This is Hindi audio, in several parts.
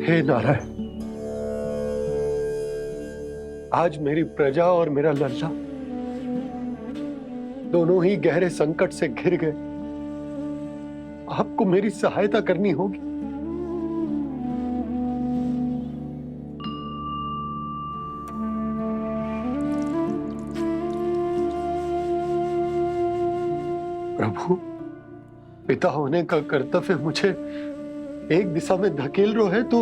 हे नारायण, आज मेरी प्रजा और मेरा लल्ला दोनों ही गहरे संकट से घिर गए। आपको मेरी सहायता करनी होगी। प्रभु, पिता होने का कर्तव्य मुझे एक दिशा में धकेल रहे है तो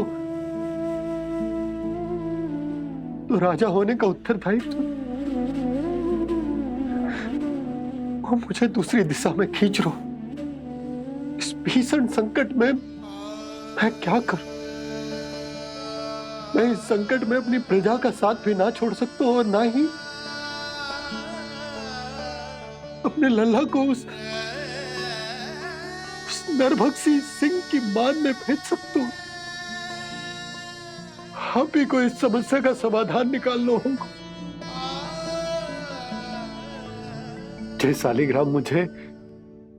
राजा होने का उत्तरदायित्व वो मुझे दूसरी दिशा में खींच रो। इस भीषण संकट में मैं क्या करूं? मैं इस संकट में अपनी प्रजा का साथ भी ना छोड़ सकता हूं और ना ही अपने लल्ला को उस नरभक्षी सिंह की मान में भेज सकता हूं। आप ही को इस समस्या का समाधान निकालना होगा। जय शालिग्राम मुझे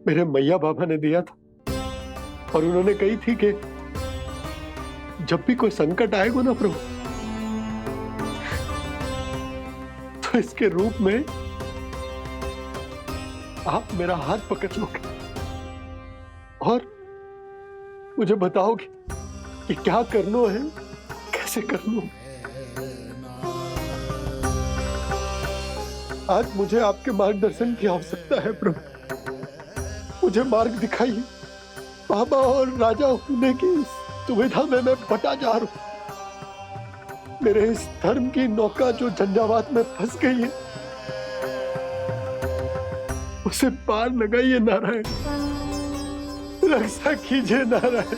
मेरे मैया बाबा ने दिया था और उन्होंने कही थी कि जब भी कोई संकट आएगा ना प्रभु, तो इसके रूप में आप मेरा हाथ पकड़ लोगे और मुझे बताओगे कि क्या करना है, कैसे करना है। आज मुझे आपके मार्गदर्शन की आवश्यकता है प्रभु। मुझे मार्ग दिखाइए। बाबा और राजा होने की सुविधा में मैं बटा जा रहा हूं। मेरे इस धर्म की नौका जो झंझावात में फंस गई है, उसे पार लगाइए नारायण। रक्षा कीजिए नारायण।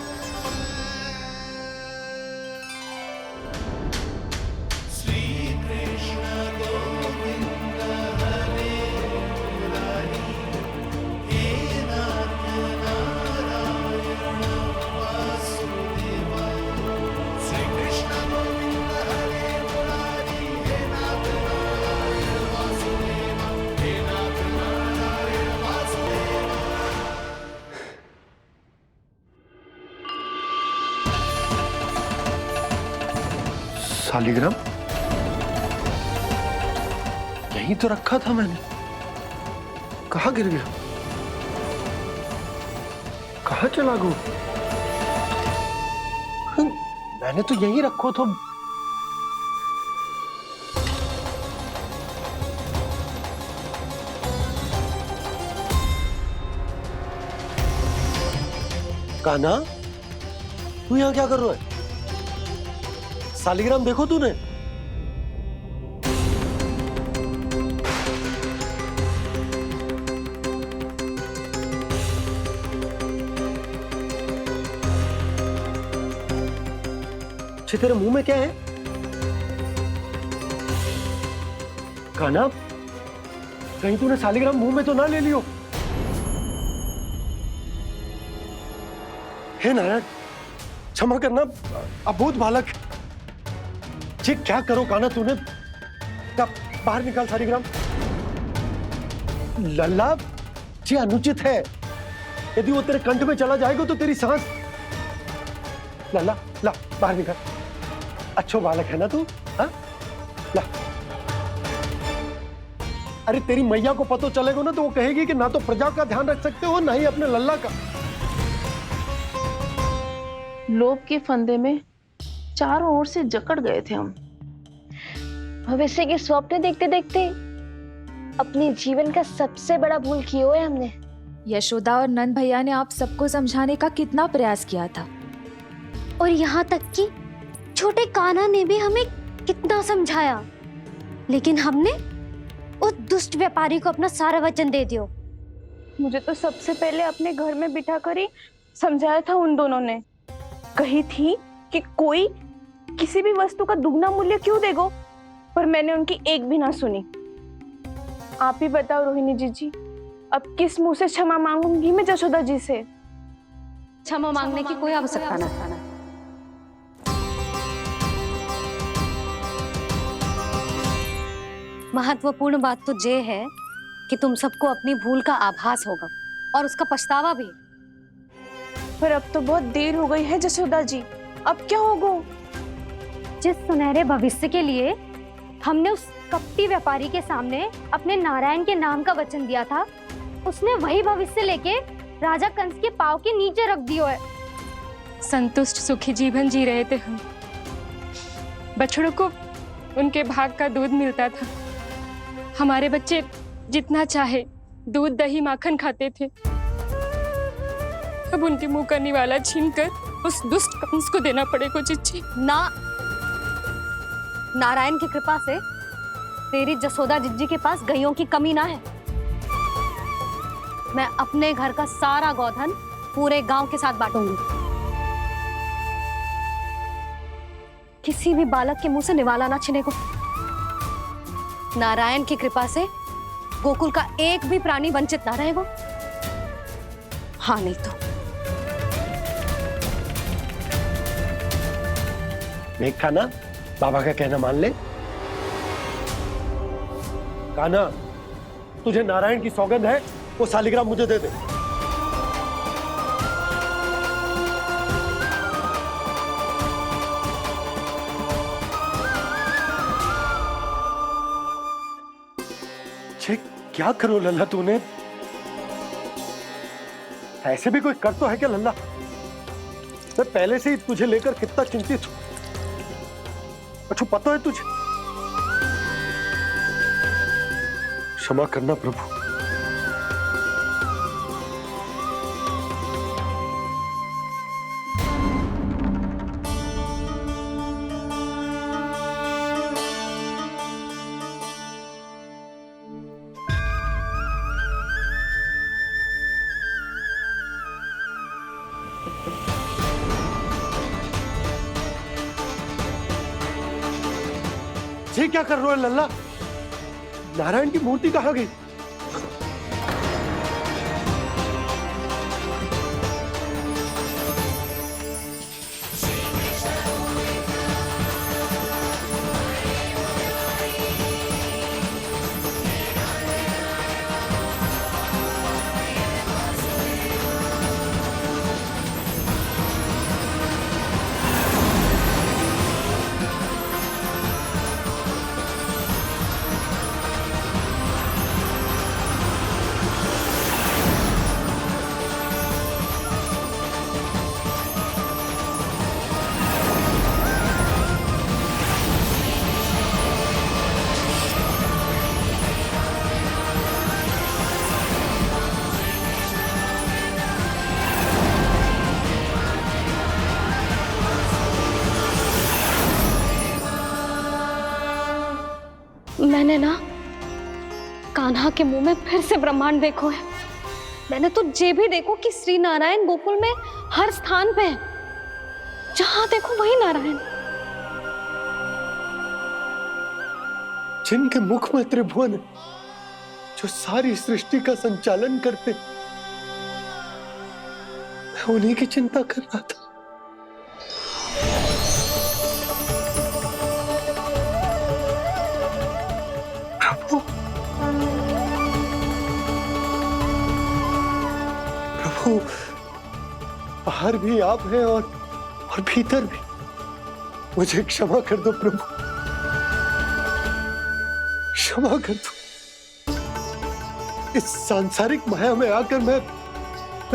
शालिग्राम यहीं तो रखा था मैंने। कहाँ गिर गया? कहाँ चला गया? मैंने तो यहीं रखो था। कान्हा, तू यहाँ क्या कर रहा है? शालिग्राम देखो तूने? तेरे मुंह में क्या है? कान्हा, कहीं तूने शालिग्राम मुंह में तो ना ले लियो? हे नारायण, क्षमा करना, अबोध बालक। जी क्या करो कान्हा तूने? बाहर निकाल शालिग्राम। लल्ला, जी अनुचित है। यदि वो तेरे कंठ में चला जाएगा तो तेरी सांस। लल्ला, ला बाहर निकाल। अच्छो बालक है ना तू? हाँ, ला। अरे तेरी मैया को पता चलेगा ना तो वो कहेगी कि ना तो प्रजा का ध्यान रख सकते हो ना ही अपने लल्ला का। लोभ के फंदे में चारों ओर से जकड़ गए थे हम। भविष्य के स्वप्न देखते देखते अपने जीवन का सबसे बड़ा भूल किया है हमने। यशोदा और नंद भैया ने आप सबको समझाने का कितना प्रयास किया था, और यहाँ तक कि छोटे कान्हा ने भी हमें कितना समझाया, लेकिन हमने उस दुष्ट व्यापारी को अपना सारा वचन दे दिया। मुझे तो सबसे पहले अपने घर में बिठा कर ही समझाया था उन दोनों ने। कही थी कि कोई किसी भी वस्तु का दुगना मूल्य क्यों देगा, पर मैंने उनकी एक भी ना सुनी। आप ही बताओ रोहिणी जी, अब किस मुंह से क्षमा मांगूंगी मैं जशोदा जी से? क्षमा मांगने की कोई आवश्यकता ना। महत्वपूर्ण बात तो ये है कि तुम सबको अपनी भूल का आभास होगा और उसका पछतावा भी। पर अब तो बहुत देर हो गई है जशोदा जी। अब क्या होगा? जिस सुनहरे भविष्य के लिए हमने उस कपटी व्यापारी के सामने अपने नारायण के नाम का वचन दिया था, उसने वही भविष्य लेके राजा कंस के पांव के नीचे रख दियो है। संतुष्ट सुखी जीवन जी रहे थे हम। बछड़ों को उनके भाग का दूध मिलता था। हमारे बच्चे जितना चाहे दूध दही माखन खाते थे। अब उनके मुंह का निवाला छीनकर उस दुष्ट कंस को देना पड़ेगा चिच्ची। ना, नारायण की कृपा से तेरी जसोदा जिज्जी के पास गैयों की कमी ना है। मैं अपने घर का सारा गोधन पूरे गांव के साथ बांटूंगी। किसी भी बालक के मुंह से निवाला ना छिने को। नारायण की कृपा से गोकुल का एक भी प्राणी वंचित ना रहेगा। हाँ नहीं तो देख कान्हा, बाबा का कहना मान ले। कान्हा, तुझे नारायण की सौगंध है, वो शालिग्राम मुझे दे दे। छे, क्या करो लल्ला तूने? ऐसे भी कोई कर तो है क्या लल्ला? मैं पहले से ही तुझे लेकर कितना चिंतित हूं। अच्छा पता है तुझे? क्षमा करना प्रभु। ये क्या कर रहे हो लल्ला? नारायण की मूर्ति कहाँ गई? मैंने ना कान्हा के मुंह में फिर से ब्रह्मांड देखो है। मैंने तो ये भी देखो कि श्री नारायण गोकुल में हर स्थान पे है। जहां देखो वही नारायण। जिनके मुख में त्रिभुवन है, जो सारी सृष्टि का संचालन करते, मैं उन्हीं की चिंता कर रहा था। प्रभु, प्रभु, बाहर भी आप हैं और भीतर भी। मुझे क्षमा कर दो प्रभु, क्षमा कर दो। इस सांसारिक माया में आकर मैं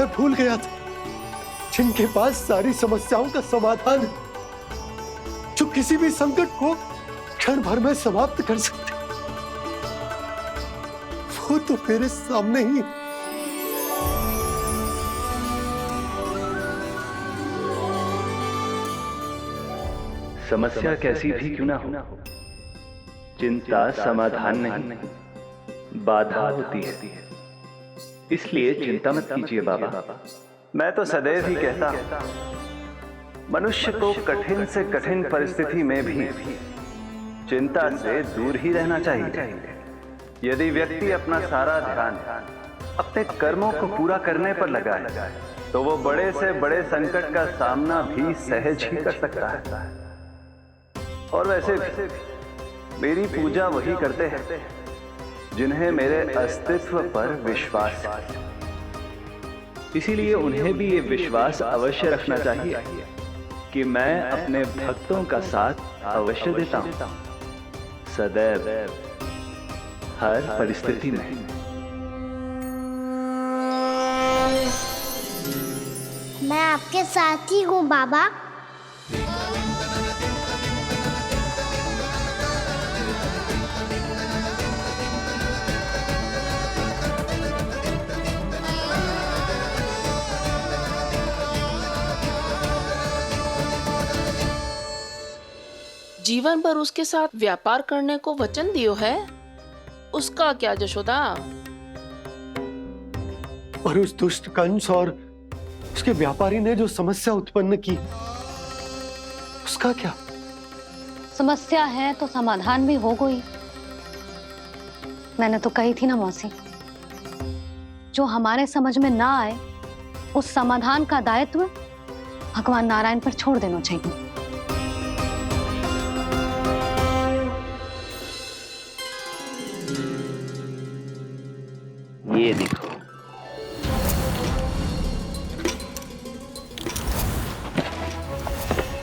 भूल गया था जिनके पास सारी समस्याओं का समाधान है, जो किसी भी संकट को क्षण भर में समाप्त कर सकते, वो तो मेरे सामने ही। समस्या कैसी भी क्यों ना हो, चिंता समाधान नहीं, बाधा होती है। इसलिए चिंता मत कीजिए बाबा। मैं तो सदैव ही कहता हूं, मनुष्य को कठिन से कठिन परिस्थिति में भी चिंता से दूर ही रहना चाहिए। यदि व्यक्ति अपना सारा ध्यान अपने कर्मों को पूरा करने पर लगाए, तो वो बड़े से बड़े संकट का सामना भी सहज ही कर सकता है। और वैसे भी मेरी पूजा वही करते हैं जिन्हें मेरे अस्तित्व पर विश्वास है। इसीलिए उन्हें भी ये विश्वास अवश्य रखना चाहिए कि मैं अपने भक्तों का साथ अवश्य देता हूं, सदैव, हर परिस्थिति में। मैं आपके साथ ही हूँ बाबा। जीवन भर उसके साथ व्यापार करने को वचन दियो है, उसका क्या जशोदा? और उस दुष्ट कंस और उसके व्यापारी ने जो समस्या उत्पन्न की, उसका क्या? समस्या है तो समाधान भी हो गई। मैंने तो कही थी ना मौसी, जो हमारे समझ में ना आए उस समाधान का दायित्व भगवान नारायण पर छोड़ देना चाहिए। ये देखो,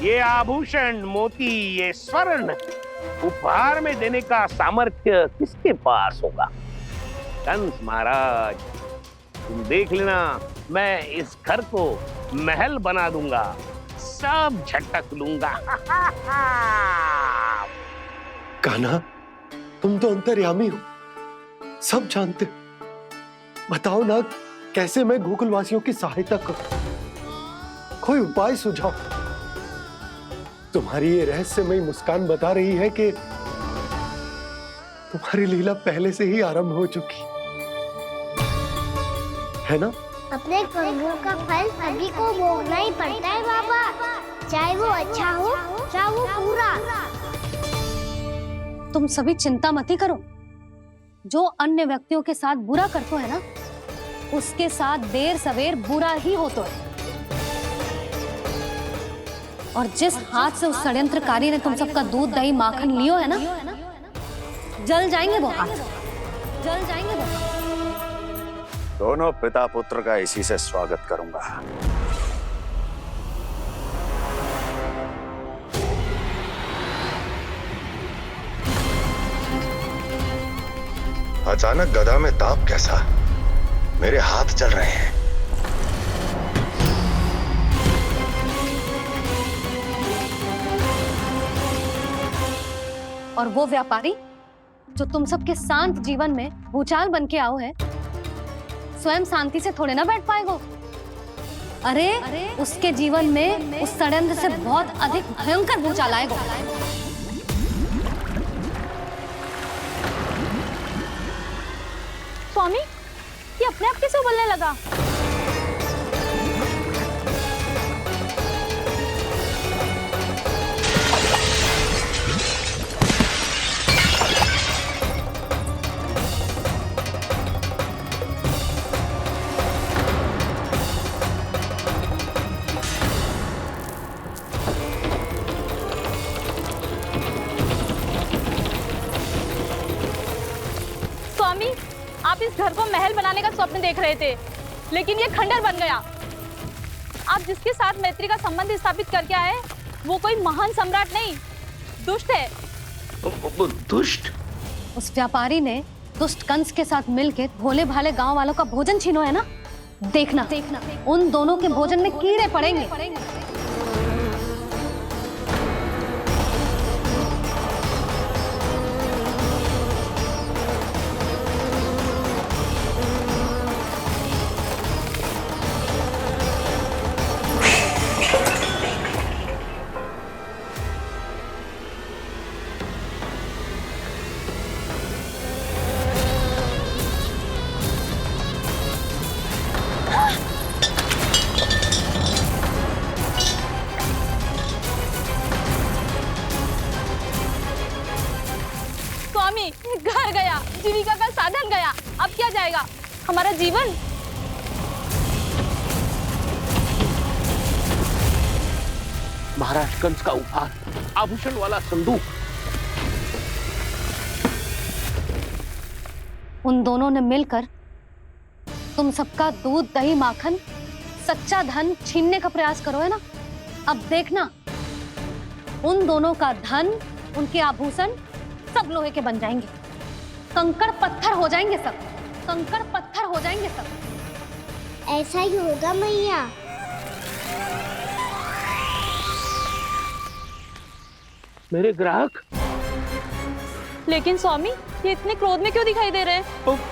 ये आभूषण, मोती, ये स्वर्ण उपहार में देने का सामर्थ्य किसके पास होगा? कंस महाराज, तुम देख लेना, मैं इस घर को महल बना दूंगा, सब झटक लूंगा। कान्हा, तुम तो अंतर्यामी हो, सब जानते। बताओ ना, कैसे मैं गोकुलवासियों की सहायता करूं? कोई उपाय सुझाओ। तुम्हारी ये रहस्यमयी मुस्कान बता रही है कि तुम्हारी लीला पहले से ही आरंभ हो चुकी है ना? अपने कर्मों का फल सभी को भोगना ही पड़ता है बाबा, चाहे वो अच्छा हो चाहे वो बुरा। तुम सभी चिंता मत ही करो। जो अन्य व्यक्तियों के साथ बुरा करते है ना, उसके साथ देर सवेर बुरा ही होता है। और जिस हाथ से उस षड्यंत्रकारी ने तुम सबका दूध दही माखन लियो है ना, जल जाएंगे वो हाथ, जल जाएंगे वो हाथ। दोनों पिता पुत्र का इसी से स्वागत करूंगा। अचानक गदा में ताप कैसा? मेरे हाथ चल रहे हैं। और वो व्यापारी जो तुम सबके शांत जीवन में भूचाल बन के आओ है, स्वयं शांति से थोड़े ना बैठ पाएगो। अरे उसके जीवन में उस षड्यंत्र से बहुत अधिक भयंकर भूचाल आएगा। स्वामी, ये अपने आप कैसे बोलने लगा? स्वामी, आप इस घर को महल बनाने का स्वप्न देख रहे थे, लेकिन ये खंडर बन गया। आप जिसके साथ मैत्री का संबंध स्थापित करके आए, वो कोई महान सम्राट नहीं, दुष्ट है। दुष्ट? उस व्यापारी ने दुष्ट कंस के साथ मिलकर भोले भाले गांव वालों का भोजन छीनो है ना। देखना उन दोनों के भोजन में कीड़े पड़ेंगे। स्वामी, घर गया, जीविका का साधन गया, अब क्या जाएगा हमारा जीवन? महाराज कंस का उपहार, आभूषण वाला संदूक। उन दोनों ने मिलकर तुम सबका दूध दही माखन सच्चा धन छीनने का प्रयास करो है ना। अब देखना उन दोनों का धन, उनके आभूषण सब लोहे के बन जाएंगे, कंकड़ पत्थर हो जाएंगे सब, कंकड़ पत्थर हो जाएंगे सब। ऐसा ही होगा मैया। मेरे ग्राहक। लेकिन स्वामी, ये इतने क्रोध में क्यों दिखाई दे रहे हैं?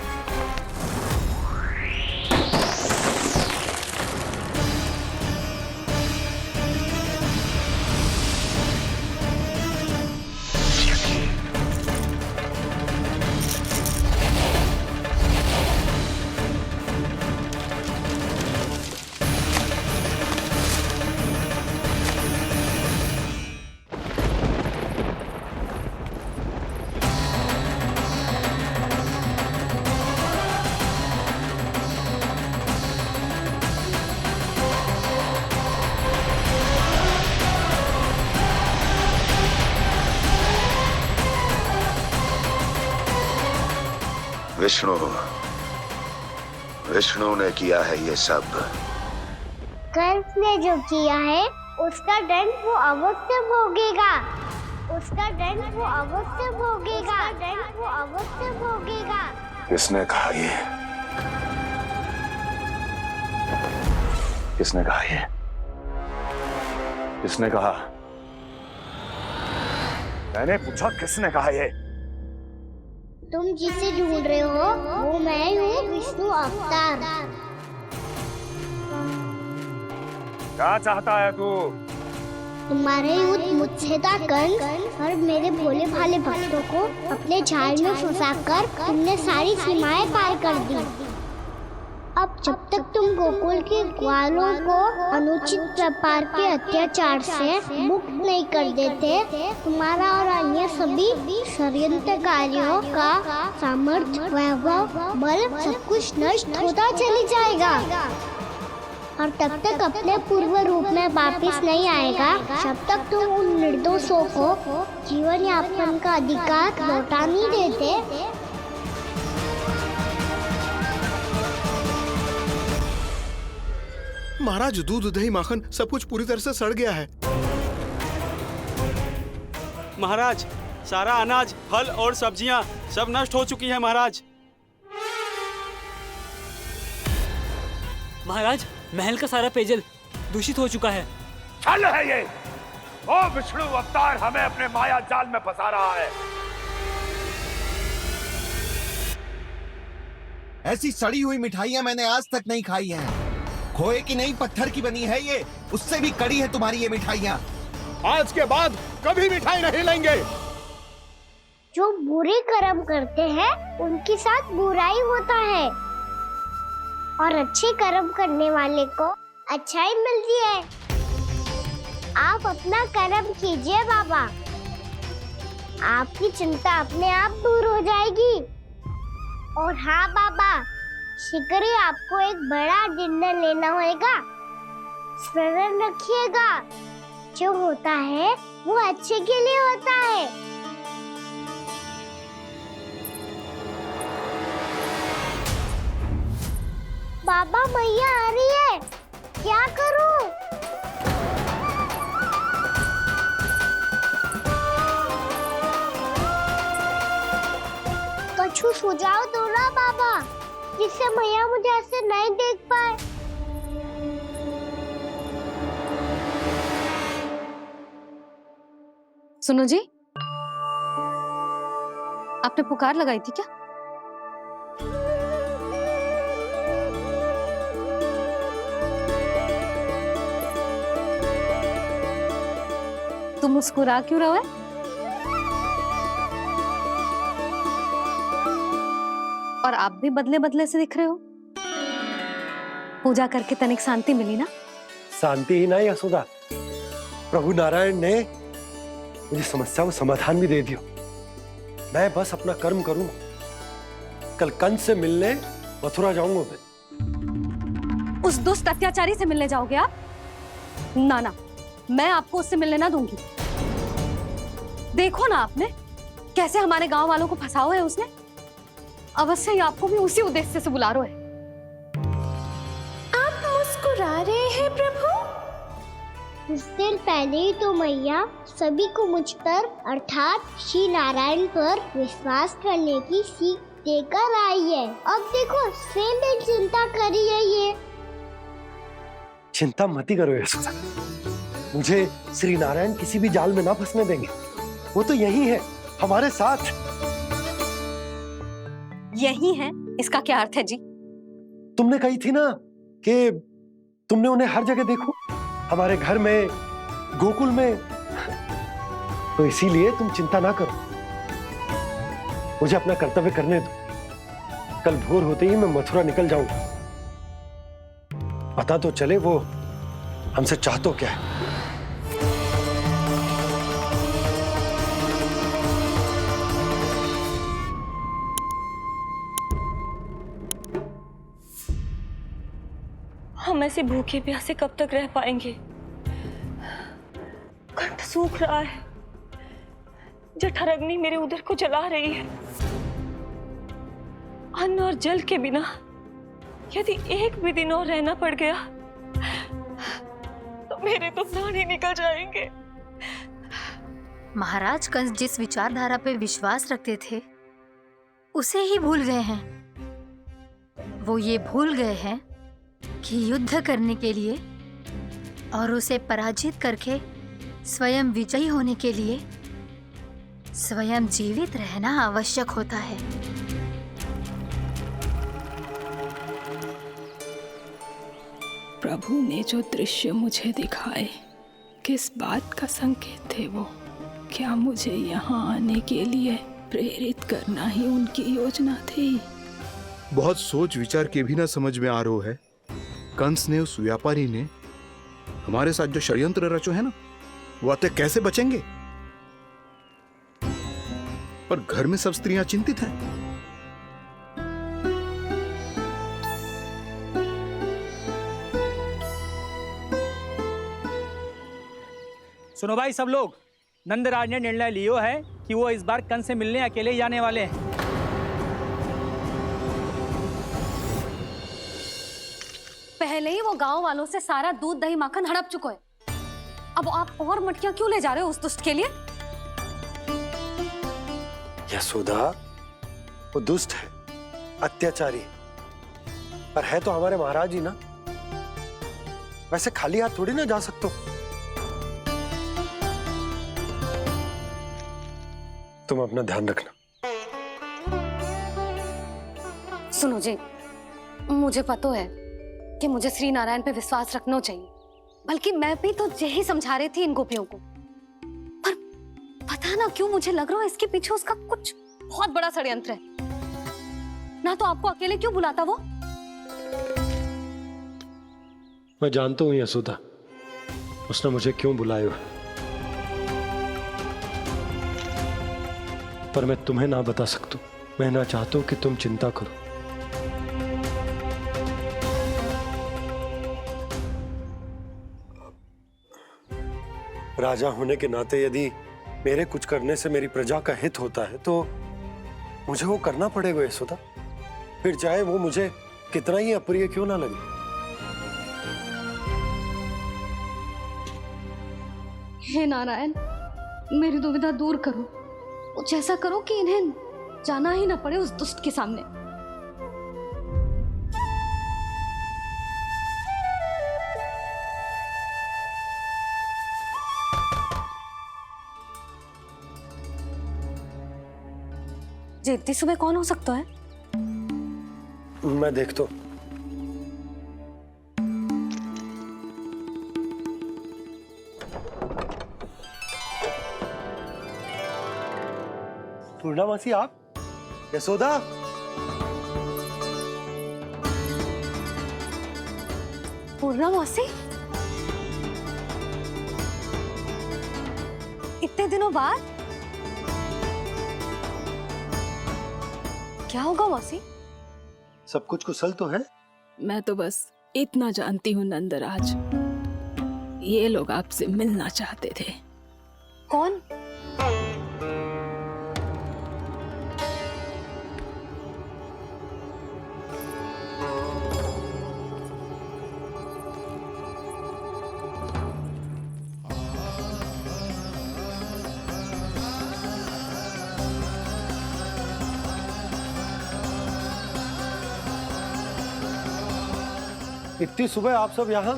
विष्णु, विष्णु ने किया है ये सब। कंस ने जो किया है उसका दंड वो अवश्य भोगेगा, उसका दंड वो अवश्य भोगेगा, दंड वो अवश्य भोगेगा। किसने कहा ये? किसने कहा ये? किसने कहा? मैंने पूछा किसने कहा ये? तुम जिसे ढूंढ रहे हो वो मैं हूँ, विष्णु अवतार। क्या चाहता है तू? तुम्हारे युद्ध मुझसे था कंस, और मेरे भोले भाले भक्तों को अपने जाल में फंसाकर तुमने सारी सीमाएं पार कर दी। अब जब तक तुम गोकुल के ग्वालों को अनुचित प्रकार के अत्याचार से मुक्त नहीं कर देते, तुम्हारा और अन्य सभी षड्यंत्रकारियों का सामर्थ्य, वैभव, बल सब कुछ नष्ट होता चली जाएगा, और तब तक अपने पूर्व रूप में वापस नहीं आएगा जब तक तुम उन निर्दोषों को जीवन यापन का अधिकार लौटा नहीं देते। महाराज, दूध, दही, माखन सब कुछ पूरी तरह से सड़ गया है। महाराज, सारा अनाज, फल और सब्जियां सब नष्ट हो चुकी हैं महाराज। महाराज, महल का सारा पेयजल दूषित हो चुका है। छल है ये। ओ विष्णु अवतार हमें अपने माया जाल में फंसा रहा है। ऐसी सड़ी हुई मिठाइयां मैंने आज तक नहीं खाई हैं। खोए की नहीं, पत्थर की बनी है ये, उससे भी कड़ी है तुम्हारी ये मिठाइयां। आज के बाद कभी मिठाई नहीं लेंगे। जो बुरे कर्म करते हैं उनके साथ बुराई होता है, और अच्छे कर्म करने वाले को अच्छाई मिलती है। आप अपना कर्म कीजिए बाबा, आपकी चिंता अपने आप दूर हो जाएगी। और हाँ बाबा, शीघ्र ही आपको एक बड़ा निर्णय लेना होगा। स्मरण रखिएगा, जो होता है वो अच्छे के लिए होता है। बाबा, मैया आ रही है, क्या करूं? कछु सुझाव दो ना बाबा, जिससे मैया मुझे ऐसे नहीं देख पाए। सुनो जी, आपने पुकार लगाई थी क्या? तुम मुस्कुरा क्यों रहे हो? और आप भी बदले बदले से दिख रहे हो। पूजा करके तनिक शांति मिली ना? शांति ही नहीं यशोदा, प्रभु नारायण ने मुझे समस्या को समाधान भी दे दिया। मैं बस अपना कर्म करूंगा। कल कंस से मिलने मथुरा जाऊंगा मैं। उस दुष्ट अत्याचारी से मिलने जाओगे आप? ना ना, मैं आपको उससे मिलने ना दूंगी। देखो ना आपने कैसे हमारे गांव वालों को फंसाओ है उसने। अवश्य ही आपको भी उसी उद्देश्य से बुला रहा है। आप मुस्कुरा रहे हैं प्रभु? कुछ देर पहले ही तो मैया सभी को मुझ पर अर्थात श्री नारायण पर विश्वास करने की सीख देकर आई है। अब देखो स्वयं भी चिंता कर रही है ये। चिंता मत ही करो यशोदा, मुझे श्री नारायण किसी भी जाल में ना फंसने देंगे। वो तो यही है हमारे साथ। यही है, इसका क्या अर्थ है जी? तुमने कही थी ना कि तुमने उन्हें हर जगह देखो, हमारे घर में, गोकुल में, तो इसीलिए तुम चिंता ना करो, मुझे अपना कर्तव्य करने दो। कल भोर होते ही मैं मथुरा निकल जाऊंगा। पता तो चले वो हमसे चाहतो क्या है। हम ऐसे भूखे प्यासे कब तक रह पाएंगे? कंठ सूख रहा है, जठराग्नि मेरे उदर को जला रही है। अन्न और जल के बिना यदि एक भी दिन और रहना पड़ गया तो मेरे तो प्राण ही निकल जाएंगे। महाराज कंस जिस विचारधारा पे विश्वास रखते थे उसे ही भूल गए हैं। वो ये भूल गए हैं कि युद्ध करने के लिए और उसे पराजित करके स्वयं विजयी होने के लिए स्वयं जीवित रहना आवश्यक होता है। प्रभु ने जो दृश्य मुझे दिखाए, किस बात का संकेत थे वो? क्या मुझे यहाँ आने के लिए प्रेरित करना ही उनकी योजना थी? बहुत सोच विचार के भी ना समझ में आ रहा है। कंस ने, उस व्यापारी ने हमारे साथ जो षड्यंत्र रचो है ना, वो आते कैसे बचेंगे? पर घर में सब स्त्रियां चिंतित हैं। सुनो भाई सब लोग, नंदराज ने निर्णय लियो है कि वो इस बार कंस से मिलने अकेले जाने वाले हैं। पहले ही वो गांव वालों से सारा दूध दही माखन हड़प चुका है। अब आप और मटकियां क्यों ले जा रहे हो उस दुष्ट के लिए? यशोदा, वो दुष्ट है, अत्याचारी, पर है तो हमारे महाराज ही ना। वैसे खाली हाथ थोड़ी ना जा सकते हो। तुम अपना ध्यान रखना। सुनो जी, मुझे पता है कि मुझे श्री नारायण पे विश्वास रखना चाहिए, बल्कि मैं भी तो यही समझा रही थी इन गोपियों को। पर पता ना क्यों मुझे लग रहा है इसके पीछे उसका कुछ बहुत बड़ा षड्यंत्र है। ना तो आपको अकेले क्यों बुलाता वो? मैं जानता हूं यशोदा, उसने मुझे क्यों बुलाया, पर मैं तुम्हें ना बता सकता। मैं ना चाहता हूं कि तुम चिंता करो। राजा होने के नाते यदि मेरे कुछ करने से मेरी प्रजा का हित होता है तो मुझे वो करना पड़ेगा यशोदा, फिर चाहे वो मुझे कितना ही अप्रिय क्यों ना लगे। हे नारायण, मेरी दुविधा दूर करो। कुछ ऐसा करो कि इन्हें जाना ही ना पड़े उस दुष्ट के सामने। जी इतनी सुबह कौन हो सकता है? मैं देखता हूं। पूर्णामासी, आप? यशोदा, पूर्णामासी, इतने दिनों बाद? क्या होगा मौसी? सब कुछ कुशल तो है? मैं तो बस इतना जानती हूँ नंदराज, ये लोग आपसे मिलना चाहते थे। कौन? इतनी सुबह आप सब यहाँ?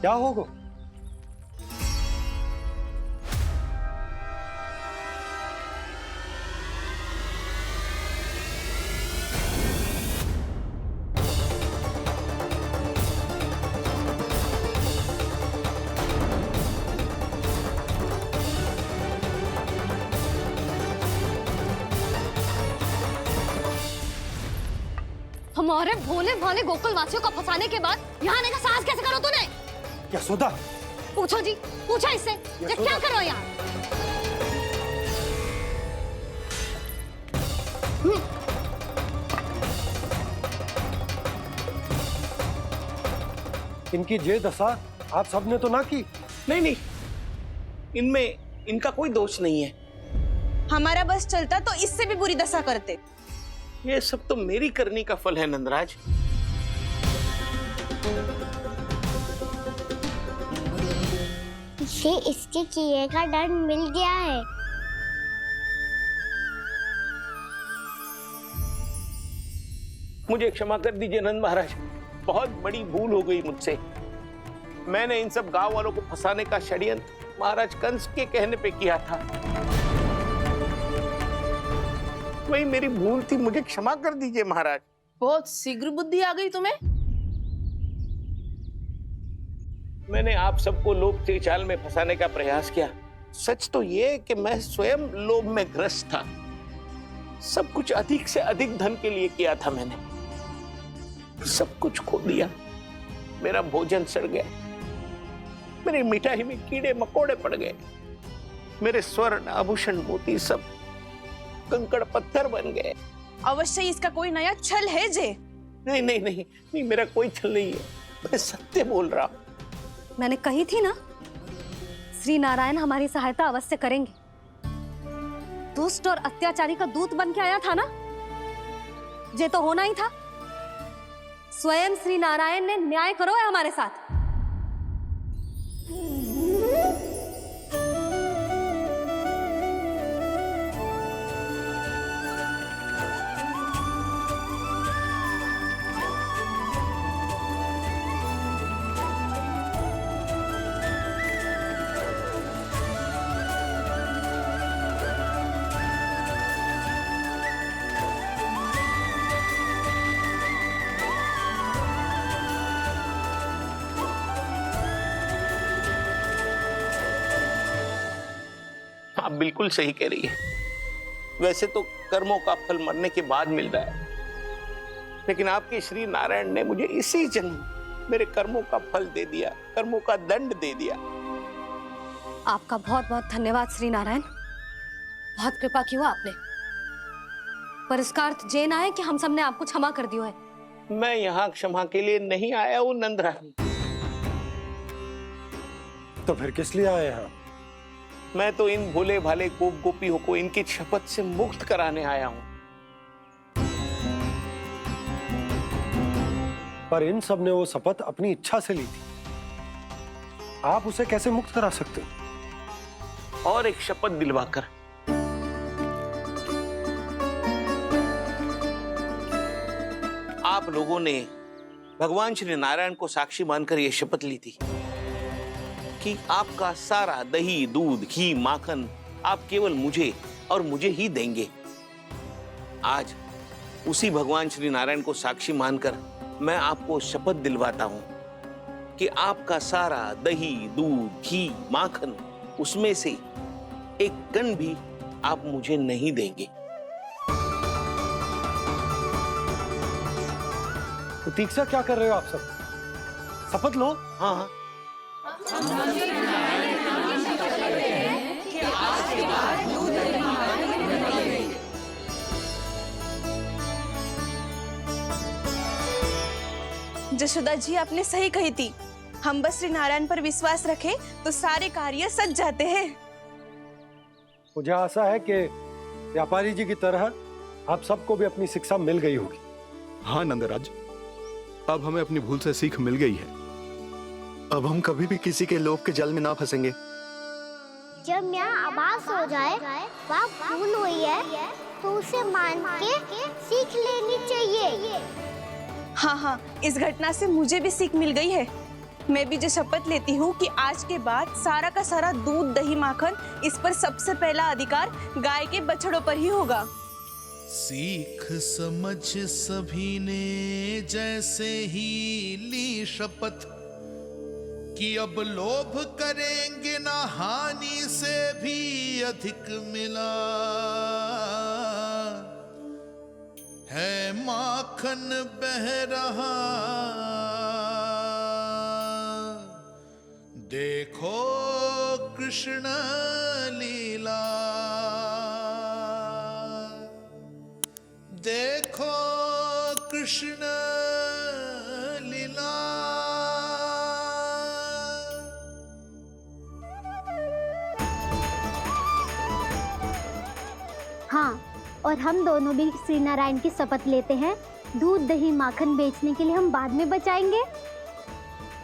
क्या होगा? हमारे भोले भाले गोकुल वासियों को फंसाने के बाद यहाँ आने का साहस कैसे करो तूने? यशोदा, पूछो जी, पूछो इससे ये क्या करो यहाँ? इनकी ये दशा आप सबने तो ना की? नहीं नहीं, इनमें इनका कोई दोष नहीं है। हमारा बस चलता तो इससे भी बुरी दशा करते। ये सब तो मेरी करनी का फल है नंदराज। इसे इसके किए का दंड मिल गया है। मुझे क्षमा कर दीजिए नंद महाराज, बहुत बड़ी भूल हो गई मुझसे। मैंने इन सब गांव वालों को फंसाने का षड्यंत्र महाराज कंस के कहने पे किया था। वही मेरी भूल थी, मुझे क्षमा कर दीजिए महाराज। बहुत शीघ्र बुद्धि आ गई तुम्हें। मैंने आप सबको लोभ के जाल में फंसाने का प्रयास किया। सच तो ये कि मैं स्वयं लोभ में ग्रस्त था। सब कुछ अधिक से अधिक धन के लिए किया था मैंने। सब कुछ खो दिया। मेरा भोजन सड़ गया, मेरी मिठाई में कीड़े मकोड़े पड़ गए, मेरे स्वर्ण आभूषण मोती सब कंकड़ पत्थर बन गए। अवश्य इसका कोई नया छल है जे। नहीं नहीं नहीं नहीं, मेरा कोई छल नहीं है, मैं सत्य बोल रहा हूं। मैंने कही थी ना, श्री नारायण हमारी सहायता अवश्य करेंगे। दुष्ट और अत्याचारी का दूत बन के आया था ना, ये तो होना ही था। स्वयं श्री नारायण ने न्याय करो है हमारे साथ। आप बिल्कुल सही कह रही है। वैसे तो कर्मों का फल मरने के बाद मिल रहा है, लेकिन आपके श्री नारायण ने मुझे इसी जन्म मेरे कर्मों का फल दे दिया, कर्मों का दंड दे दिया। आपका बहुत बहुत धन्यवाद श्री नारायण, बहुत कृपा की हो आपने। पर इसका अर्थ ये ना है कि हम सब ने आपको क्षमा कर दियो है। मैं यहाँ क्षमा के लिए नहीं आया हूँ नंदरानी। तो फिर किस लिए आए हैं? मैं तो इन भोले भाले गोप गोपियों को इनकी शपथ से मुक्त कराने आया हूँ। पर इन सब ने वो शपथ अपनी इच्छा से ली थी, आप उसे कैसे मुक्त करा सकते हो? और एक शपथ दिलवाकर। आप लोगों ने भगवान श्री नारायण को साक्षी मानकर यह शपथ ली थी कि आपका सारा दही, दूध, घी, माखन आप केवल मुझे और मुझे ही देंगे। आज उसी भगवान श्री नारायण को साक्षी मानकर मैं आपको शपथ दिलवाता हूं कि आपका सारा दही, दूध, घी, माखन उसमें से एक कण भी आप मुझे नहीं देंगे। प्रतीक्षा क्या कर रहे हो आप सब? शपथ लो। हाँ हाँ, जशोदा जी, आपने सही कही थी। हम बस श्री नारायण पर विश्वास रखें तो सारे कार्य सज जाते हैं। मुझे आशा है कि व्यापारी जी की तरह आप सबको भी अपनी शिक्षा मिल गई होगी। हाँ नंदराज, अब हमें अपनी भूल से सीख मिल गई है। अब हम कभी भी किसी के लोभ के जाल में ना फंसेंगे। जब यहाँ आभास हो जाए वह भूल हुई है तो उसे मान के सीख लेनी चाहिए। हाँ, इस घटना से मुझे भी सीख मिल गई है। मैं भी जो शपथ लेती हूँ कि आज के बाद सारा का सारा दूध दही माखन इस पर सबसे पहला अधिकार गाय के बछड़ों पर ही होगा। सीख समझ सभी ने जैसे ही ली शपथ कि अब लोभ करेंगे ना हानि से भी अधिक मिला है माखन बह रहा देखो कृष्ण लीला देखो कृष्ण लीला। हाँ, और हम दोनों भी श्री नारायण की शपथ लेते हैं, दूध दही माखन बेचने के लिए हम बाद में बचाएंगे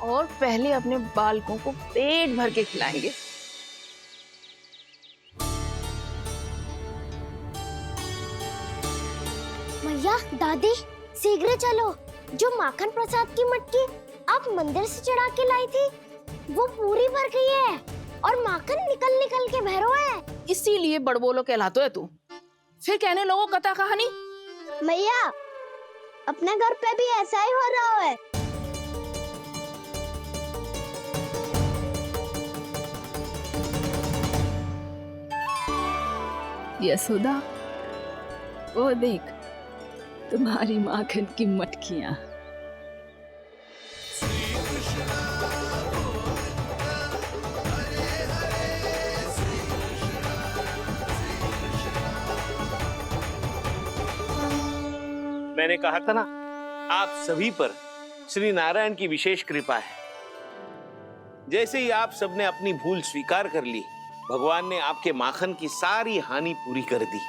और पहले अपने बालकों को पेट भर के खिलाएंगे। मैया, दादी, शीघ्र चलो। जो माखन प्रसाद की मटकी आप मंदिर से चढ़ा के लाई थी, वो पूरी भर गई है और माखन निकल निकल के बह रहा है। इसीलिए बड़बोलो कहलाते है तू। फिर कहने लोगों कथा कहानी। मैया, अपने घर पे भी ऐसा ही हो रहा है। यशोदा, वो देख तुम्हारी माखन की मटकियां। मैंने कहा था ना, आप सभी पर श्री नारायण की विशेष कृपा है। जैसे ही आप सबने अपनी भूल स्वीकार कर ली, भगवान ने आपके माखन की सारी हानि पूरी कर दी।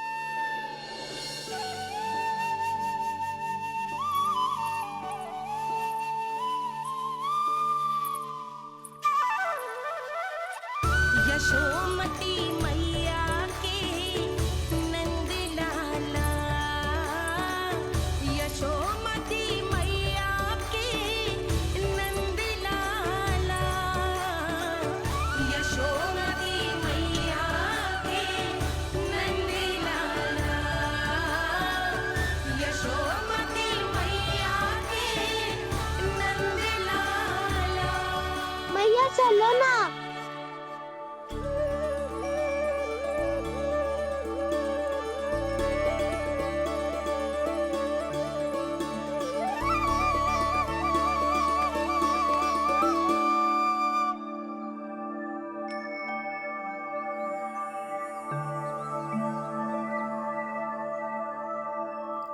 यशोमती मैया के नंद लाला, यशोमती मैया के नंद लाला, यशोमती मैया के नंद लाला, यशोमती मैया के नंद लाला। मैया चलो ना।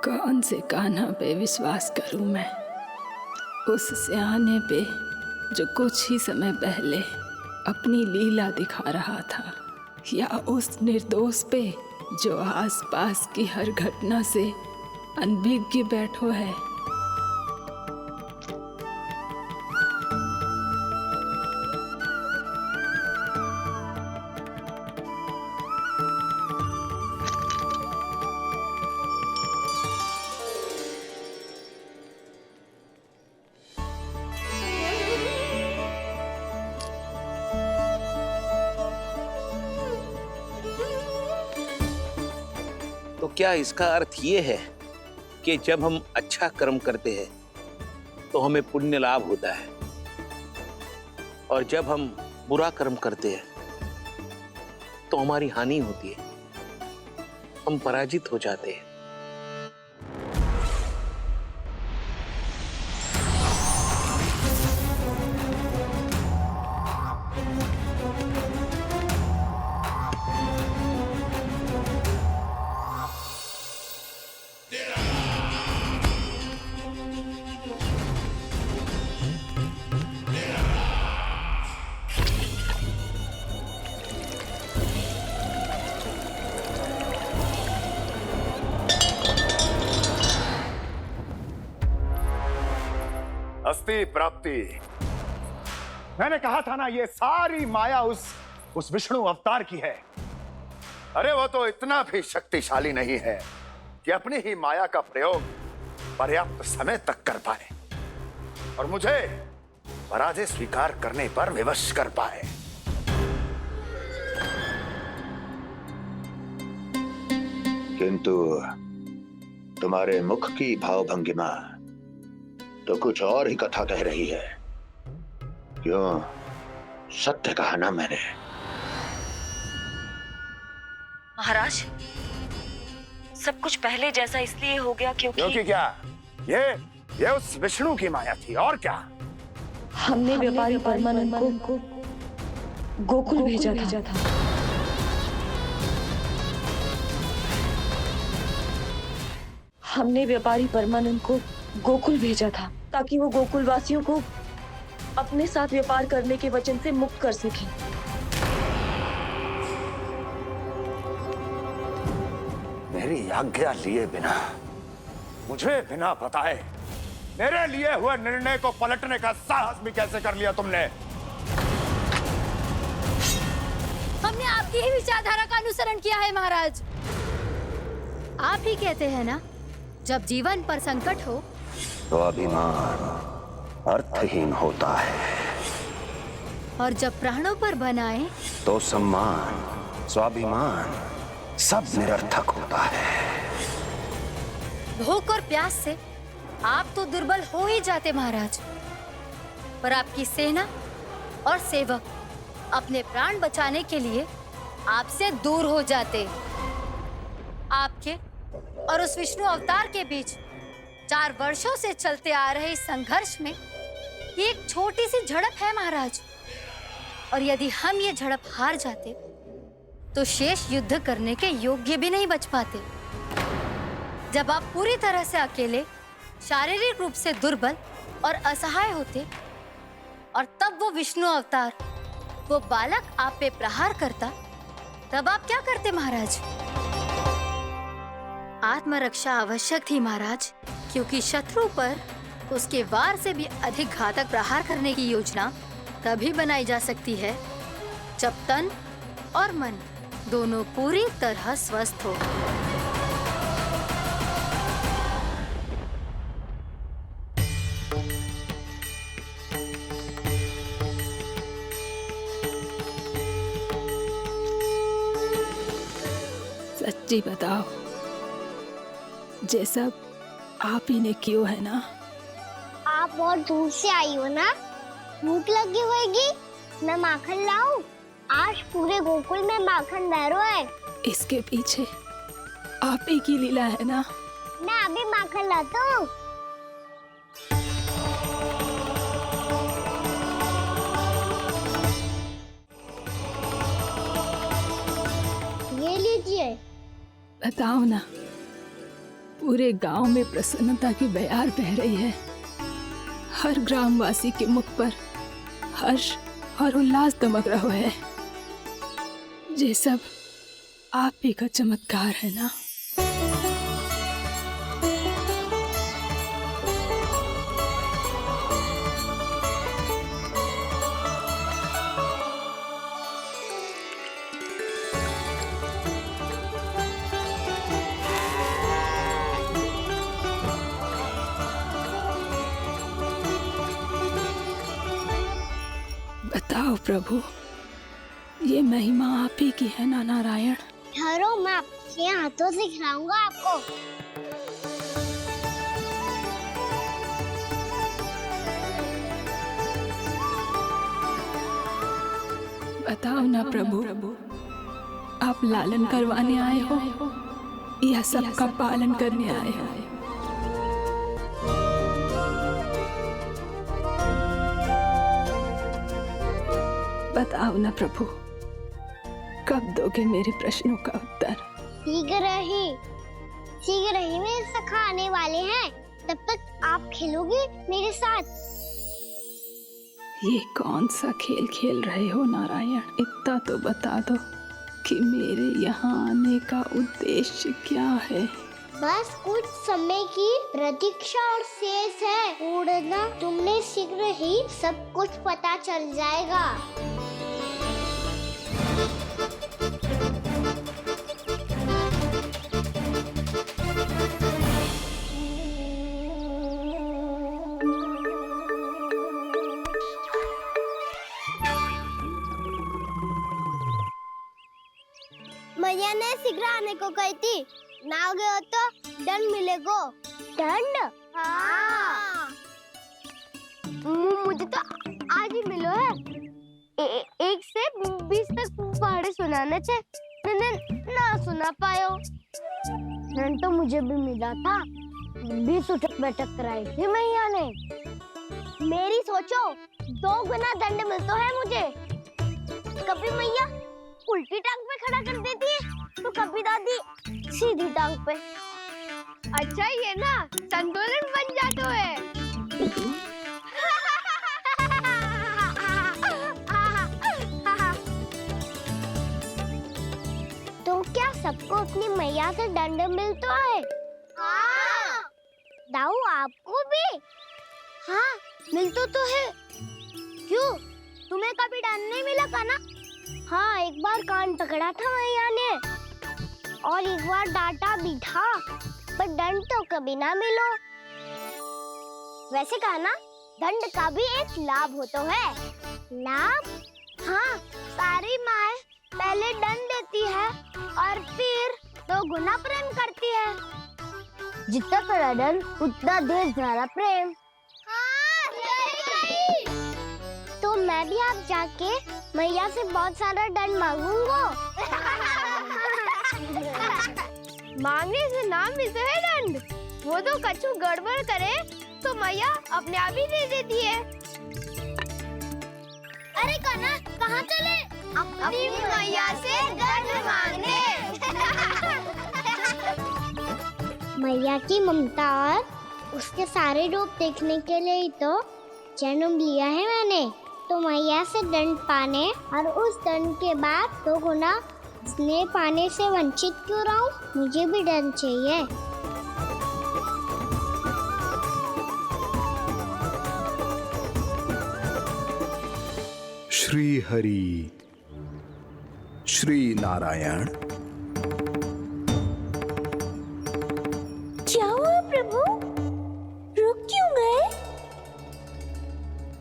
कौन से कान्हा पे विश्वास करूं मैं? उस सियाने पे जो कुछ ही समय पहले अपनी लीला दिखा रहा था, या उस निर्दोष पे जो आसपास की हर घटना से अनभिज्ञ बैठो है? तो क्या इसका अर्थ ये है कि जब हम अच्छा कर्म करते हैं तो हमें पुण्य लाभ होता है, और जब हम बुरा कर्म करते हैं तो हमारी हानि होती है, हम पराजित हो जाते हैं? अस्ति प्राप्ति। मैंने कहा था ना, ये सारी माया उस विष्णु अवतार की है। अरे वो तो इतना भी शक्तिशाली नहीं है कि अपनी ही माया का प्रयोग पर्याप्त समय तक कर पाए और मुझे पराजय स्वीकार करने पर विवश कर पाए। किंतु तुम्हारे मुख की भावभंगिमा तो कुछ और ही कथा कह रही है। क्यों? सत्य कहा ना मैंने। महाराज, सब कुछ पहले जैसा इसलिए हो गया क्योंकि क्या? ये उस विष्णु की माया थी और क्या? हमने व्यापारी परमानंद को गोकुल भेजा था। हमने व्यापारी परमानंद को गोकुल भेजा था ताकि वो गोकुल वासियों को अपने साथ व्यापार करने के वचन से मुक्त कर सके। मेरी आज्ञा लिए बिना, मुझे बिना बताए मेरे लिए हुए निर्णय को पलटने का साहस भी कैसे कर लिया तुमने? हमने आपकी ही विचारधारा का अनुसरण किया है महाराज। आप ही कहते हैं ना, जब जीवन पर संकट हो तो अभिमान अर्थहीन होता है और जब प्राणों पर बनाए तो सम्मान स्वाभिमान सब निरर्थक होता है। भूख और प्यास से आप तो दुर्बल हो ही जाते महाराज, पर आपकी सेना और सेवक अपने प्राण बचाने के लिए आपसे दूर हो जाते। आपके और उस विष्णु अवतार के बीच 4 वर्षों से चलते आ रहे इस संघर्ष में ये एक छोटी सी झड़प है महाराज, और यदि हम ये झड़प हार जाते तो शेष युद्ध करने के योग्य भी नहीं बच पाते। जब आप पूरी तरह से अकेले, शारीरिक रूप से दुर्बल और असहाय होते और तब वो विष्णु अवतार, वो बालक आप पे प्रहार करता, तब आप क्या करते महाराज? आत्मरक्षा आवश्यक थी महाराज, क्योंकि शत्रु पर उसके वार से भी अधिक घातक प्रहार करने की योजना तभी बनाई जा सकती है जब तन और मन दोनों पूरी तरह स्वस्थ हो। सच्ची बताओ, ये सब आप ही ने क्यों है ना? आप बहुत दूर से आई हो ना, भूख लगी होगी। मैं माखन लाऊं? आज पूरे गोकुल में माखन बह रहा है। इसके पीछे आप ही की लीला है ना? मैं अभी माखन लाता हूँ। ये लीजिए। बताओ ना, पूरे गांव में प्रसन्नता की बयार बह रही है। हर ग्रामवासी के मुख पर हर्ष और उल्लास दमक रहा है। ये सब आप ही का चमत्कार है ना? बताओ प्रभु, ये महिमा आप ही की है ना नारायण? ठहरो, मैं आपके हाथों से खिलाऊंगा आपको। बताओ ना प्रभु, आप लालन करवाने आए हो या सबका पालन करने आए हो? बताओ ना प्रभु, कब दोगे मेरे प्रश्नों का उत्तर? शीघ्र ही मेरे सखा आने वाले हैं, तब तक आप खेलोगे मेरे साथ। ये कौन सा खेल खेल रहे हो नारायण? इतना तो बता दो कि मेरे यहाँ आने का उद्देश्य क्या है? बस कुछ समय की प्रतीक्षा और शेष है। उड़ना, तुमने शीघ्र ही सब कुछ पता चल जाएगा। मैया ने शीघ्र आने को कही थी, ना गए हो तो दंड मिलेगो। दंड? हाँ। मुझे तो आज ही मिलो है। 1 से 20 तक पहाड़े सुनाने थे, ना सुना पायो। दंड तो मुझे भी मिला था, 20 उठक बैठक कराई थी मैया ने। मेरी सोचो, 2 गुना दंड मिलता है मुझे। कभी मैया उल्टी टांग पे खड़ा कर देती है, तो कभी दादी सीधी टांग पे। अच्छा ये ना संतुलन बन जाता है। तो क्या सबको अपनी मैया से दंड मिलता है? हाँ। दाऊ आपको भी? हाँ मिलता तो है। क्यों, तुम्हें कभी दंड नहीं मिला का ना? हाँ, एक बार कान पकड़ा था मैया ने और एक बार डांटा भी था, पर दंड तो कभी ना मिलो। वैसे कहा ना, दंड का भी एक लाभ होता है। लाभ? हाँ, सारी माँ पहले दंड देती है और फिर 2 गुना प्रेम करती है। जितना बड़ा दंड उतना ढेर सारा प्रेम। हाँ, सही। तो मैं भी आप जाके मैया से बहुत सारा दंड मांगूंगा। मांगने से ना मिलता है दंड, वो तो कछु गड़बड़ करे तो मैया अपने आप ही दे देती है। अरे कान्हा, कहाँ चले? अपनी मैया से दंड मांगने। मैया की ममता और उसके सारे रूप देखने के लिए ही तो जन्म लिया है मैंने। तो मैया से दंड पाने और उस दंड के बाद 2 गुना स्नेह पाने से वंचित क्यों रहूं? मुझे भी दंड चाहिए। श्री हरि, श्री नारायण। क्या हुआ प्रभु? रुक क्यों गए?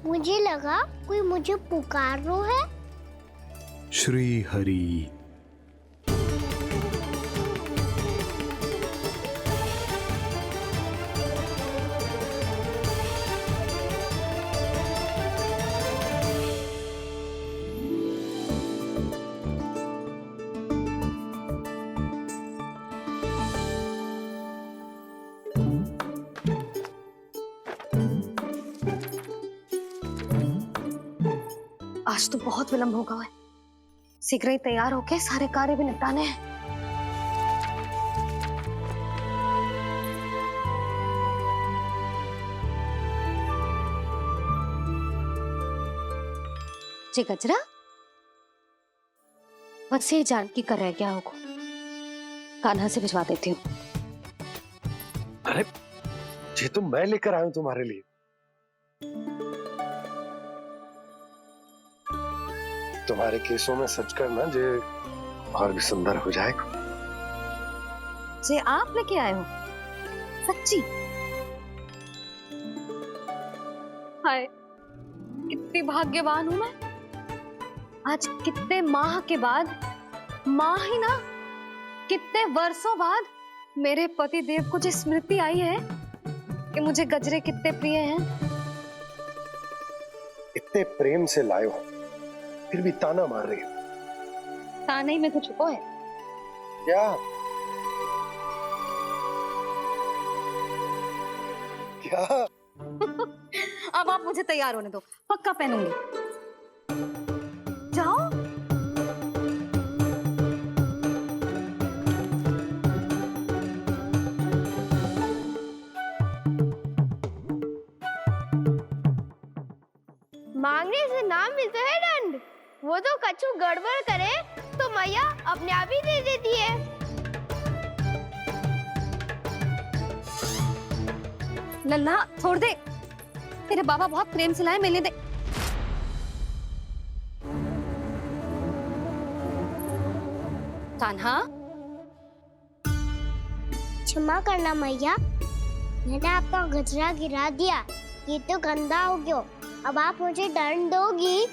मुझे लगा कोई मुझे पुकार रहा है। श्री हरि। आज तो बहुत विलंब होगा है। शीघ्र ही तैयार होके सारे कार्य भी निपटाने हैं। जी गजरा, बस ये जान की कर रहे क्या होगा। कान्हा से भिजवा देती हूँ। अरे ये तो मैं लेकर आया हूँ तुम्हारे लिए। तुम्हारे केसों में सच करना जे और भी सुंदर हो जाएगा। जे आप लेके आए हो? सच्ची? हाय, कितनी भाग्यवान हूं मैं। आज कितने माह के बाद, माह ही ना, कितने वर्षों बाद मेरे पति देव को जो स्मृति आई है कि मुझे गजरे कितने प्रिय हैं। इतने प्रेम से लाए हो, फिर भी ताना मार रही हो। ताने में तो छुपो है। क्या? क्या? अब आप मुझे तैयार होने दो, पक्का पहनूंगी। जाओ। मांगने से ना मिलता है दंड, वो तो कछु गड़बड़ करे तो मैया अपने आप ही दे देती है। लल्ला छोड़ दे, तेरे बाबा बहुत प्रेम से लाए, मिलने दे। कान्हा, क्षमा करना मैया, मैंने आपका गजरा गिरा दिया, ये तो गंदा हो गया। अब आप मुझे दंड दोगी?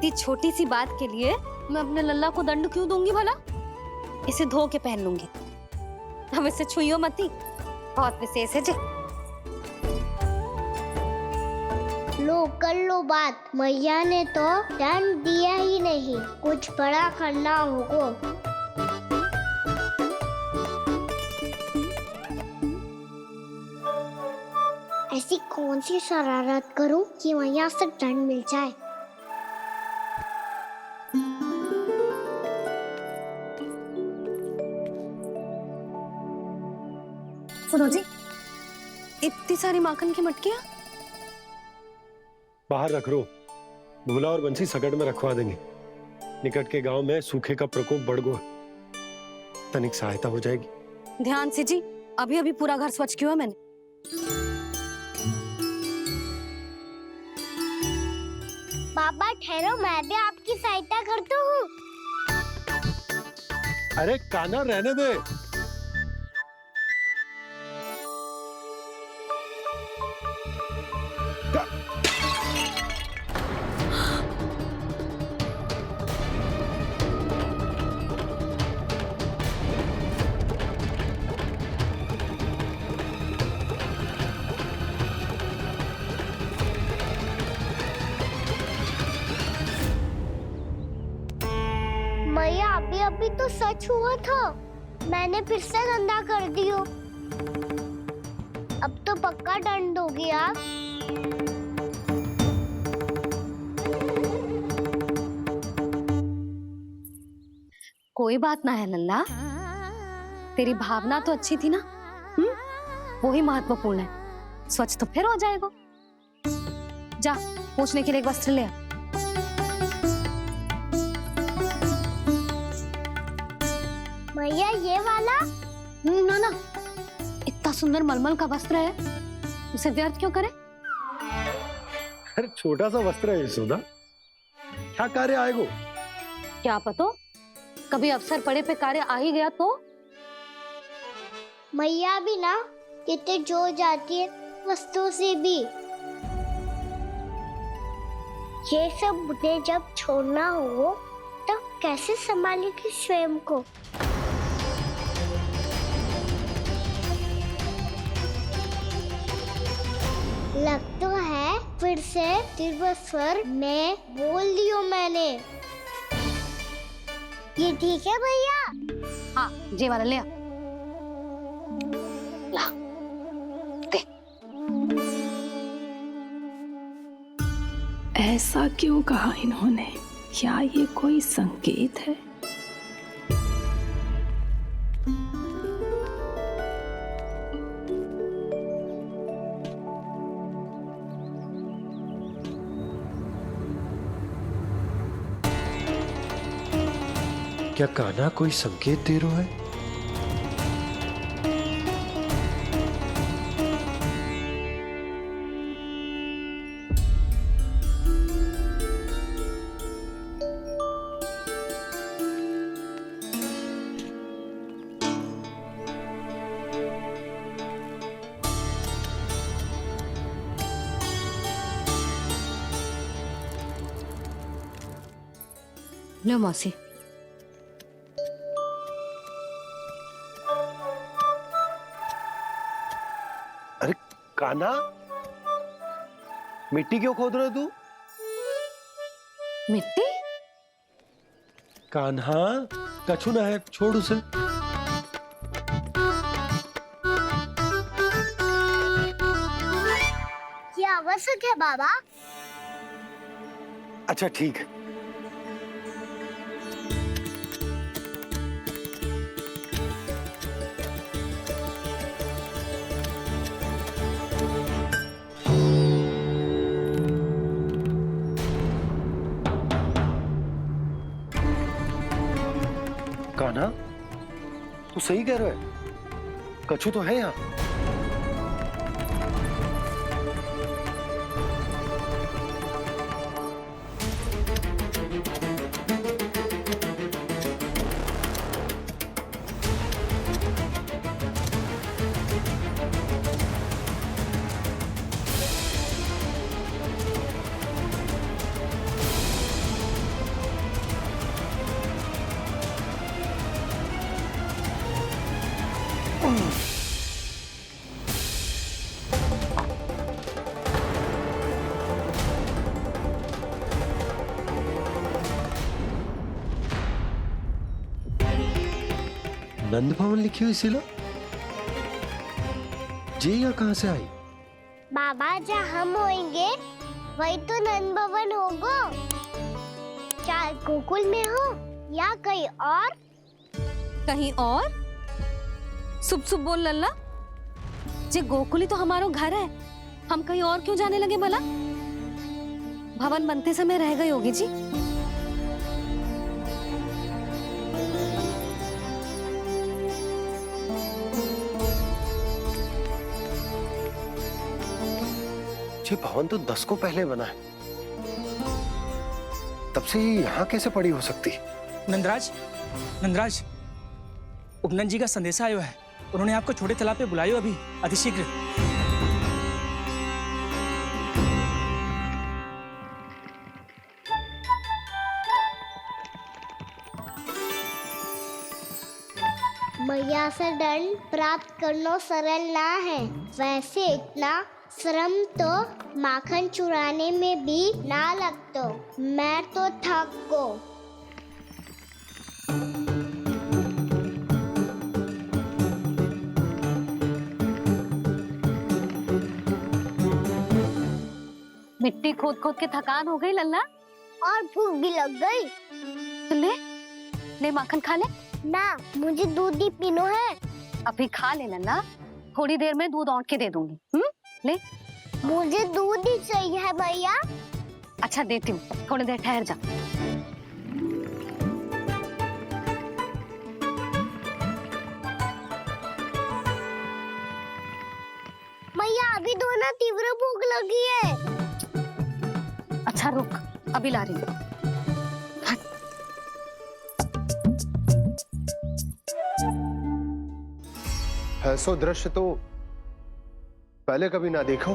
इतनी छोटी सी बात के लिए मैं अपने लल्ला को दंड क्यों दूंगी भला? इसे धो के पहन लूंगी। हम इसे छुइयो मती, बहुत विशेष है जी। लो कर लो बात, मैया ने तो दंड दिया ही नहीं, कुछ बड़ा करना होगा। ऐसी कौन सी शरारत करूं कि मैया से दंड मिल जाए। सुनो जी, इतनी सारी माखन की मटकियां बाहर रख रो, भूला और बंसी सकट में रखवा देंगे। निकट के गांव में सूखे का प्रकोप बढ़ गया, तनिक सहायता हो जाएगी। ध्यान से जी, अभी अभी पूरा घर स्वच्छ किया है मैंने। पापा ठहरो, मैं भी आपकी सहायता करता हूँ। अरे कान्हा रहने दे। मैया अभी अभी तो सच हुआ था, मैंने फिर से गंदा कर दियो। अब तो पक्का दंड दोगी आप। कोई बात ना है लल्ला, तेरी भावना तो अच्छी थी ना, वो ही महत्वपूर्ण है। स्वच्छ तो फिर हो जाएगा। जा पूछने के लिए एक वस्त्र ले आ। भैया ये वाला? ना ना, इतना सुंदर मलमल का वस्त्र है, उसे व्यर्थ क्यों करे? अरे छोटा सा वस्त्र है यशोदा, क्या कार्य आएगा? क्या पता, कभी अवसर पड़े पे कार्य आ ही गया तो। मैया भी ना कितने जो जाती है वस्तुओं से भी। ये सब मुझे जब छोड़ना हो तो कैसे संभालेगी स्वयं को? लग तो है फिर से तिरस्वर में बोल दियो मैंने। ये ठीक है भैया? हाँ, ये वाला ले आ। ला, दे। ऐसा क्यों कहा इन्होंने? क्या ये कोई संकेत है? क्या कान्हा कोई संकेत दे रहा है? लो मौसी। कान्हा, मिट्टी क्यों खोद रहे तू? मिट्टी? कान्हा, कछु ना है, छोड़ उसे। ये आवश्यक है बाबा। अच्छा ठीक है। कान्हा, तू सही कह रहा है, कछु तो है यहाँ। नंद भवन लिखी हुई शिला जी यहाँ कहाँ से आई? बाबा जहाँ हम होंगे वही तो नंद भवन होगा। क्या गोकुल में हो या कहीं और? कहीं और? सुब सुब बोल लल्ला। जे गोकुली तो हमारो घर है, हम कहीं और क्यों जाने लगे भला? भवन बनते समय रह गई होगी जी। ये भवन तो 10 को पहले बना है, तब से ये यहाँ कैसे पड़ी हो सकती? नंदराज, नंदराज, उपनंद जी का संदेशा आयो है। उन्होंने आपको छोटे तालाब पे बुलायो अभी, अतिशीघ्र। मैया से दंड प्राप्त करना सरल ना है। वैसे इतना श्रम तो माखन चुराने में भी ना लगता। मैं तो थक गो। मिट्टी खोद खोद के थकान हो गई लल्ला, और भूख भी लग गई। तो ले ले माखन खा ले। ना, मुझे दूध ही पीनो है। अभी खा ले लल्ला, थोड़ी देर में दूध औंट के दे दूंगी। ले। मुझे दूध ही चाहिए है भैया। अच्छा देती हूँ, थोड़ी देर ठहर जा। मैया अभी तो ना तीव्र भूख लगी है। अच्छा रुक, अभी ला रही हूँ। ऐसो दृश्य तो पहले कभी ना देखो।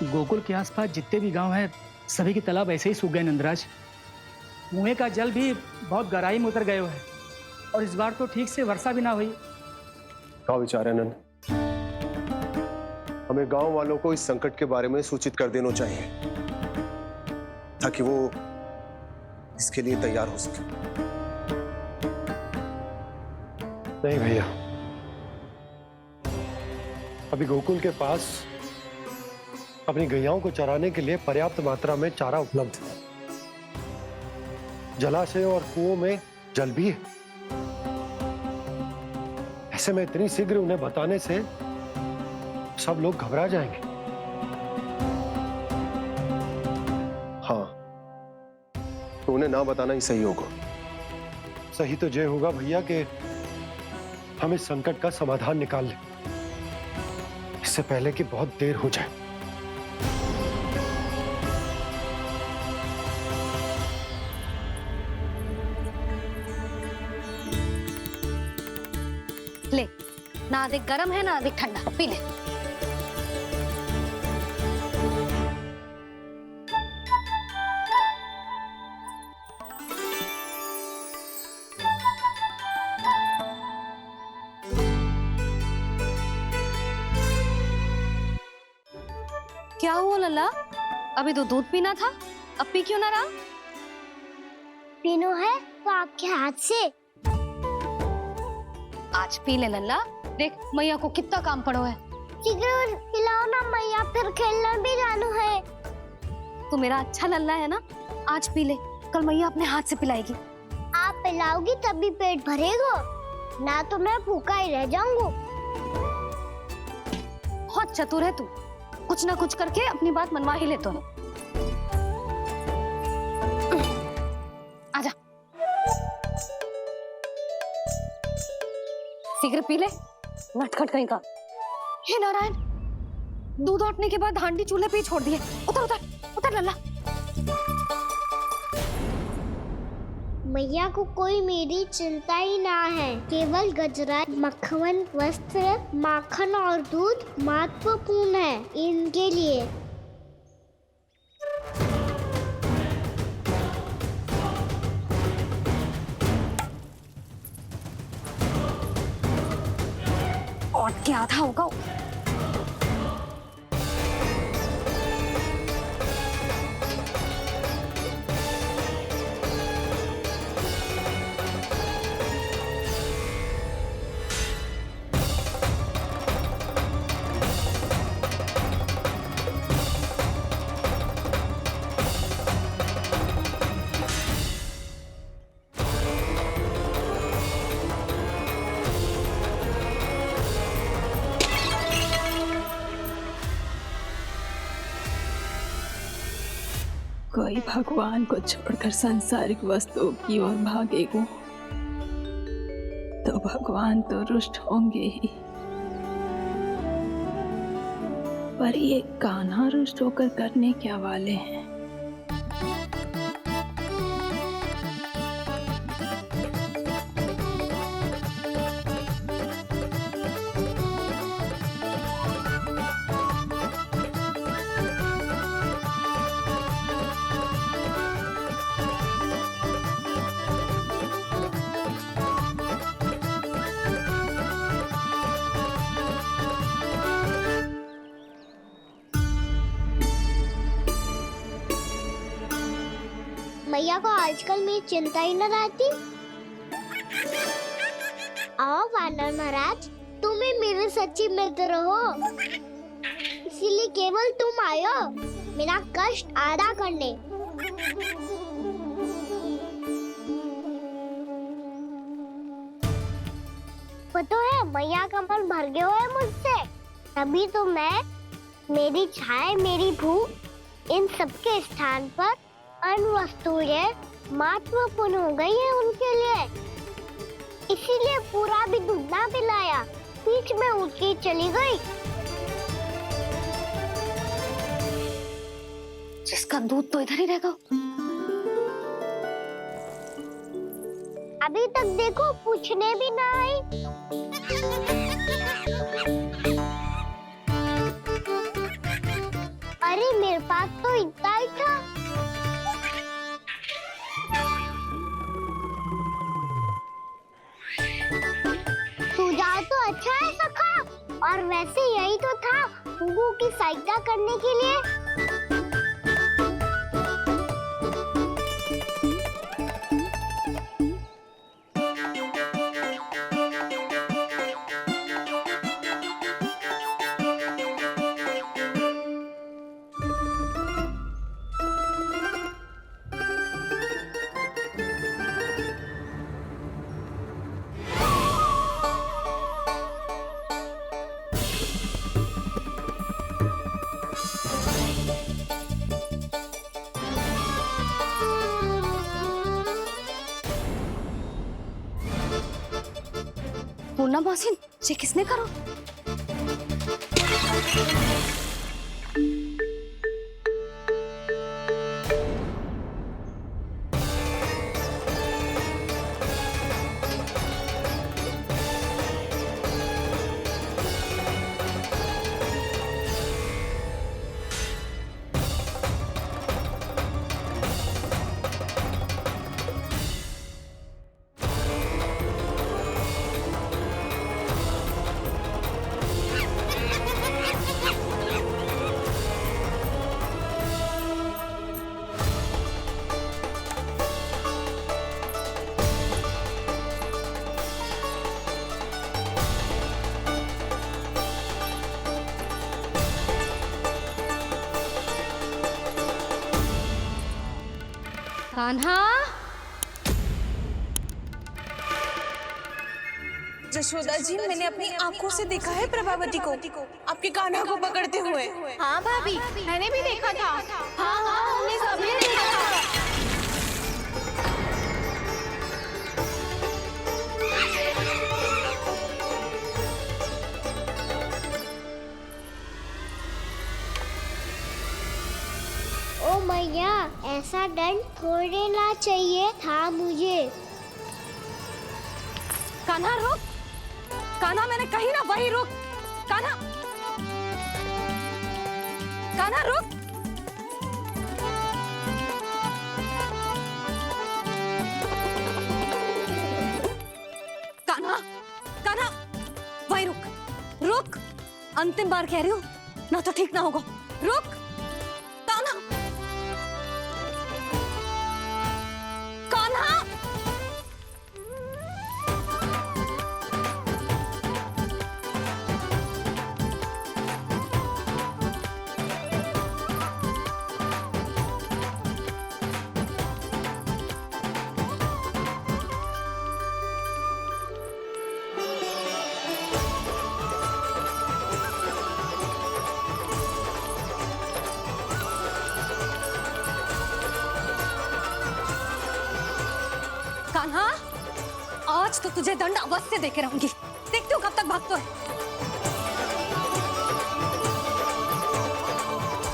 गोकुल के आसपास जितने भी गांव हैं, सभी के तालाब ऐसे ही सूख गए नंदराज। कुएं का जल भी बहुत गहराई में उतर गए है, और इस बार तो ठीक से वर्षा भी ना हुई। क्या विचार है नंद? हमें गांव वालों को इस संकट के बारे में सूचित कर देना चाहिए, ताकि वो इसके लिए तैयार हो सके। नहीं भैया, अभी गोकुल के पास अपनी गैयाओं को चराने के लिए पर्याप्त मात्रा में चारा उपलब्ध है। जलाशय और कुओं में जल भी है। ऐसे में इतनी शीघ्र उन्हें बताने से सब लोग घबरा जाएंगे। हाँ, तो उन्हें ना बताना ही सही होगा। सही तो ये होगा भैया कि हम इस संकट का समाधान निकाल लें, इससे पहले कि बहुत देर हो जाए। ले, ना अधिक गर्म है ना अधिक ठंडा, पी ले। क्या हुआ लल्ला? अभी तो दूध पीना था, अब पी क्यों ना रहा? पीनो है तो आपके हाथ से। आज पी ले लल्ला, देख मैया को कितना काम पड़ो है। शीघ्र खिलाओ ना मैया, फिर खेलना भी जानो है। तू मेरा अच्छा लल्ला है ना, आज पी ले, कल मैया अपने हाथ से पिलाएगी। आप पिलाओगी तभी पेट भरेगा, ना तो मैं भूखा ही रह जाऊंगा। बहुत चतुर है तू, कुछ ना कुछ करके अपनी बात मनवा ही ले तो। आजा, शीघ्र पी ले, नटखट कहीं का। हे नारायण, दूध औटने के बाद हांडी चूल्हे पे ही छोड़ दिए। उतर उतर उतर लल्ला। मैया को कोई मेरी चिंता ही ना है। केवल गजरा, मक्खन, वस्त्र, माखन और दूध महत्वपूर्ण है इनके लिए। लौट के आधा होगा। कोई भगवान को छोड़कर सांसारिक वस्तुओं की ओर भागेगा तो भगवान तो रुष्ट होंगे ही, पर ये कान्हा रुष्ट होकर करने क्या वाले हैं? मैया को आजकल मेरी चिंता ही न रहती। आओ वानर महाराज, तुम ही मेरे सच्ची मित्र हो, इसीलिए केवल तुम आयो मेरा कष्ट आधा करने। पता है मैया का मन भर गया है मुझसे, तभी तो मैं, मेरी छाया, मेरी भूख, इन सबके स्थान पर अन्य वस्तुएं महत्वपूर्ण हो गई है उनके लिए, इसीलिए पूरा भी दूध ना पिलाया, बीच में उठ के चली गई। जिसका दूध तो इधर ही रहेगा। अभी तक देखो पूछने भी ना आई। अरे मेरे पास तो इतना ही था। सुझाव तो अच्छा है सखा, और वैसे यही तो था हुगू की सहायता करने के लिए। पूर्णा मौसी, ये किसने करो? कान्हा, जशोदा जी, मैंने अपनी आंखों से देखा है प्रभावती को आपके कान्हा को पकड़ते हुए। हाँ भाभी, मैंने भी देखा था। हाँ हाँ, हमने सबने देखा था। ओ मैया, ऐसा दंड थोड़े ना चाहिए था मुझे। कान्हा रुक, कान्हा, मैंने कही ना वही रुक। कान्हा, कान्हा रुक। कान्हा, कान्हा, वही रुक, अंतिम बार कह रही हूँ, ना तो ठीक ना होगा। रुक कान्हा, कान्हा। कान्हा, आज तो तुझे दंड अवश्य देके रहूंगी। देखती हूँ कब तक भागता है।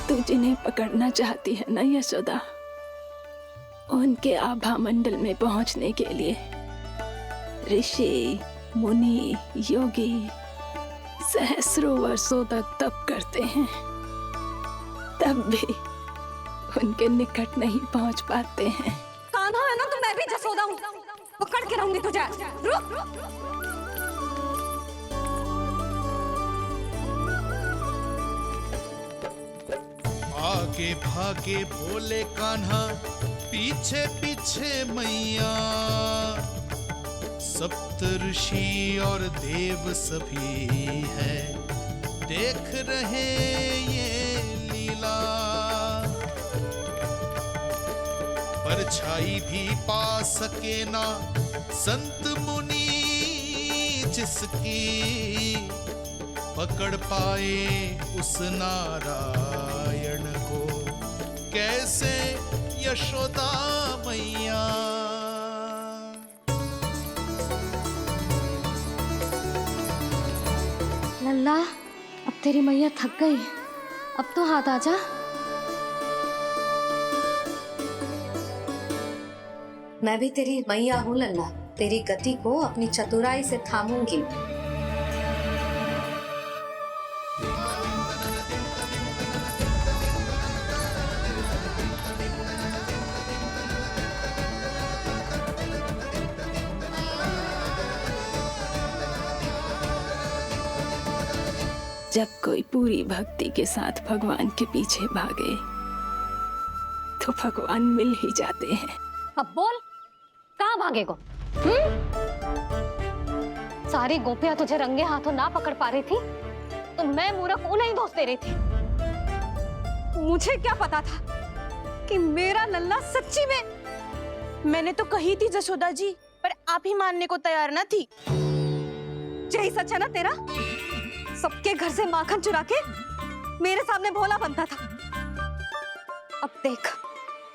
तू जिन्हें पकड़ना चाहती है ना यशोदा, उनके आभा मंडल में पहुंचने के लिए ऋषि, मुनि, योगी सहस्रों वर्षों तक तप करते हैं, तब भी उनके निकट नहीं पहुंच पाते हैं। कान्हा है ना, तो मैं भी जसोदा हूँ, पकड़ के रहूंगी तुझे। रुक। आगे भागे भोले कान्हा, पीछे पीछे मैया, सप्त ऋषि और देव सभी है, देख रहे ये लीला। परछाई भी पा सके ना संत मुनि जिसकी, पकड़ पाए उस नारायण को कैसे यशोदा मैया। लल्ला, अब तेरी मैया थक गई, अब तो हाथ आजा। मैं भी तेरी मैया हूँ लल्ला, तेरी गति को अपनी चतुराई से थामूंगी। जब कोई पूरी भक्ति के साथ भगवान के पीछे भागे तो भगवान मिल ही जाते हैं। अब बोल, कहाँ भागेगो? सारी गोपियां तुझे रंगे हाथों ना पकड़ पा रही थी तो मैं मूर्ख उन्हें ही दोष दे रही थी। मुझे क्या पता था कि मेरा लल्ला सच्ची में। मैंने तो कही थी जसोदा जी, पर आप ही मानने को तैयार ना थी। यही सच है ना तेरा? सबके घर से माखन चुरा के मेरे सामने भोला बनता था। अब देख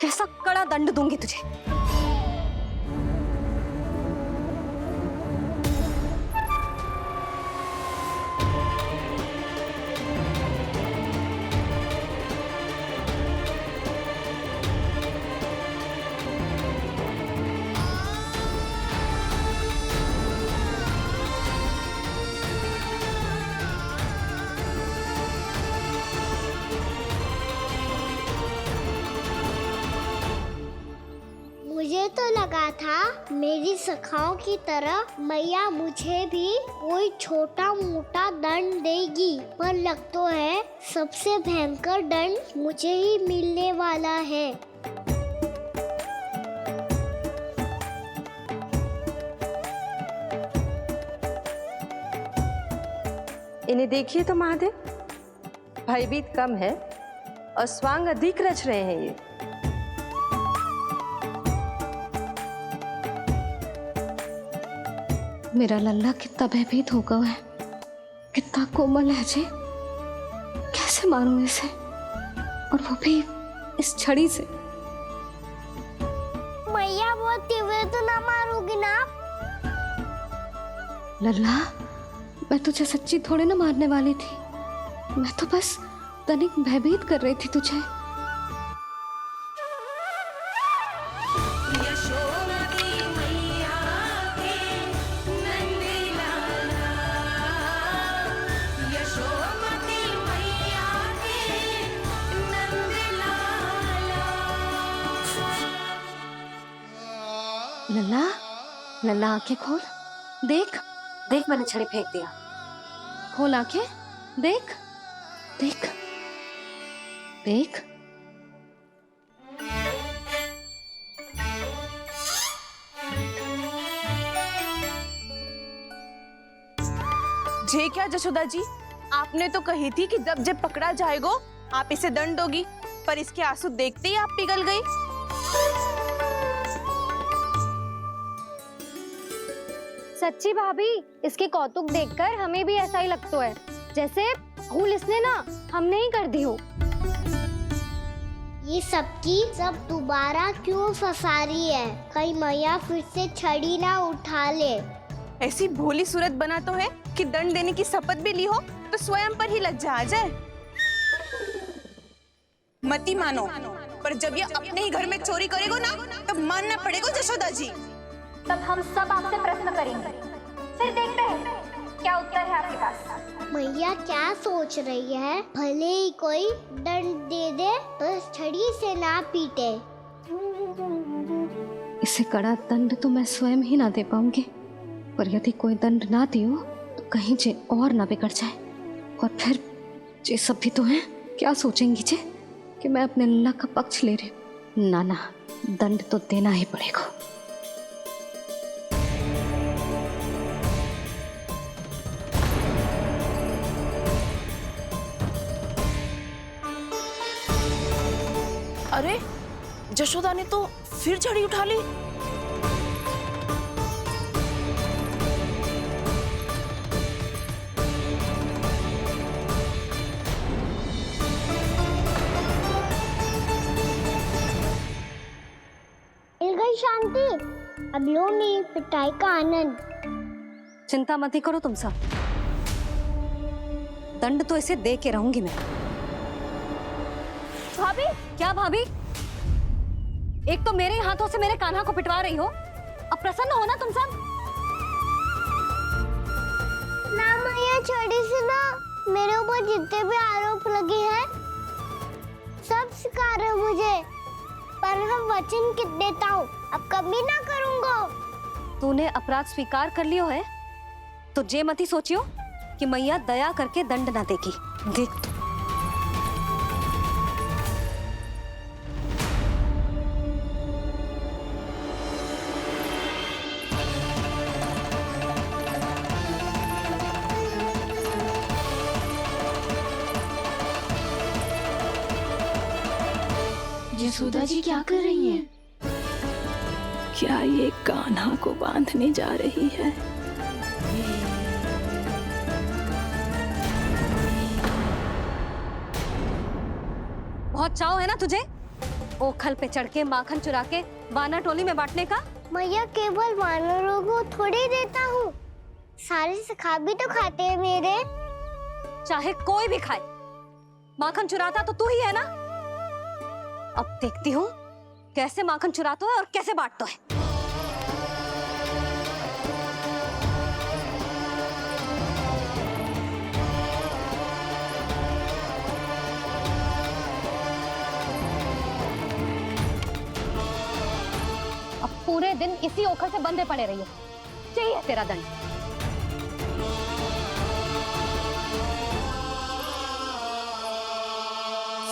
कैसा कड़ा दंड दूंगी तुझे। मुझे तो लगा था मेरी सखाओं की तरह मैया मुझे भी कोई छोटा मोटा दंड देगी, पर लग तो है सबसे भयंकर दंड मुझे ही मिलने वाला है। इन्हें देखिए तो महादेव, भयभीत कम है और स्वांग अधिक रच रहे हैं ये। मेरा लल्ला कितना भयभीत हो गया है, कितना कोमल है जी। कैसे मारूं इसे, और वो भी इस छड़ी से। मैया बहुत तीव्र तो ना मारोगी ना? लल्ला, मैं तुझे सच्ची थोड़े ना मारने वाली थी, मैं तो बस तनिक भयभीत कर रही थी तुझे। लल्ला, लल्ला आंखें खोल, देख देख मैंने छड़ी फेंक दिया। खोल आंखें, देख देख देख। जे क्या जशोदा जी, आपने तो कही थी कि जब जब पकड़ा जाएगा आप इसे दंड दोगी, पर इसके आंसू देखते ही आप पिघल गई। सच्ची भाभी, इसके कौतुक देखकर हमें भी ऐसा ही लगता है जैसे भूल इसने ना हमने ही कर दी हो। ये सबकी सब दोबारा क्यों फंसा रही है? कहीं मैया फिर से छड़ी ना उठा ले। ऐसी भोली सूरत बना तो है कि दंड देने की शपथ भी ली हो तो स्वयं पर ही लग जा जाए। मती मानो, पर जब ये अपने ही घर में चोरी करेगो ना तब मानना पड़ेगा जशोदा जी। तब हम सब आपसे प्रश्न करेंगे, फिर देखते हैं क्या उत्तर है आपके पास। मैया क्या सोच रही है? भले ही कोई दंड दे दे, बस छड़ी से ना पीटे। इसे कड़ा दंड तो मैं स्वयं ही ना दे पाऊंगी, पर यदि कोई दंड ना दियो तो कहीं जे और ना बिगड़ जाए, और फिर जे सब भी तो हैं, क्या सोचेंगी जे कि मैं अपने लल्ला का पक्ष ले रही हूँ। ना ना, दंड तो देना ही पड़ेगा। अरे जशोदा ने तो फिर छड़ी उठा ली। मिल गई शांति, अब लो मेरी पिटाई का आनंद। चिंता मत ही करो तुम सब, दंड तो इसे दे के रहूंगी मैं। भाभी, क्या भाभी? एक तो मेरे हाथों से मेरे कान्हा को पिटवा रही हो, अब प्रसन्न हो ना तुम सब? ना मैया, छड़ी से ना मेरे ऊपर जितने भी आरोप लगे हैं सब स्वीकार है मुझे, पर हम वचन देता हूँ अब कभी ना करूँगा। तूने अपराध स्वीकार कर लियो है तो जे मत ही सोचियो कि मैया दया करके दंड ना देगी। देख तू। यशोदा जी क्या कर रही हैं? क्या ये कान्हा को बांधने जा रही है? बहुत चाव है ना तुझे ओखल पे चढ़ के माखन चुरा के वानर टोली में बांटने का? मैया, केवल वानरों को थोड़ी देता हूँ, सारे सिखा भी तो खाते हैं मेरे। चाहे कोई भी खाए, माखन चुराता तो तू ही है ना। अब देखती हूँ कैसे माखन चुराता है और कैसे बांटता है। अब पूरे दिन इसी ओखल से बंधे पड़े रहिए, चाहिए तेरा दंड।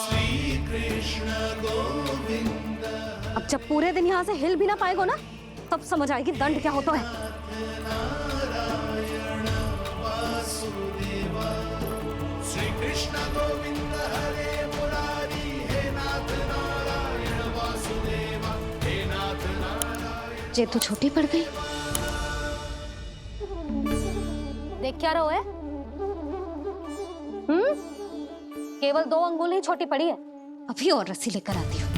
श्री कृष्ण गोविंद। अब जब पूरे दिन यहाँ से हिल भी ना पाएगो ना, तब समझ आएगी दंड क्या होता है। नारायण वासुदेव। श्री कृष्ण गोविंद हरे मुरारी, हे नाथ नारायण वासुदेव, हे नाथ नारायण। जे तू छोटी पड़ गई, देख क्या रहो है? केवल 2 अंगुल ही छोटी पड़ी है, अभी और रस्सी लेकर आती हूँ।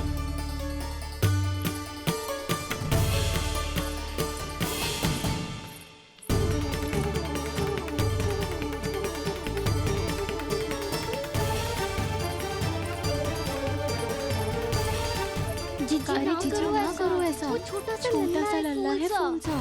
जीजू ना करो ऐसा, छोटा सा लल्ला है कौन सा?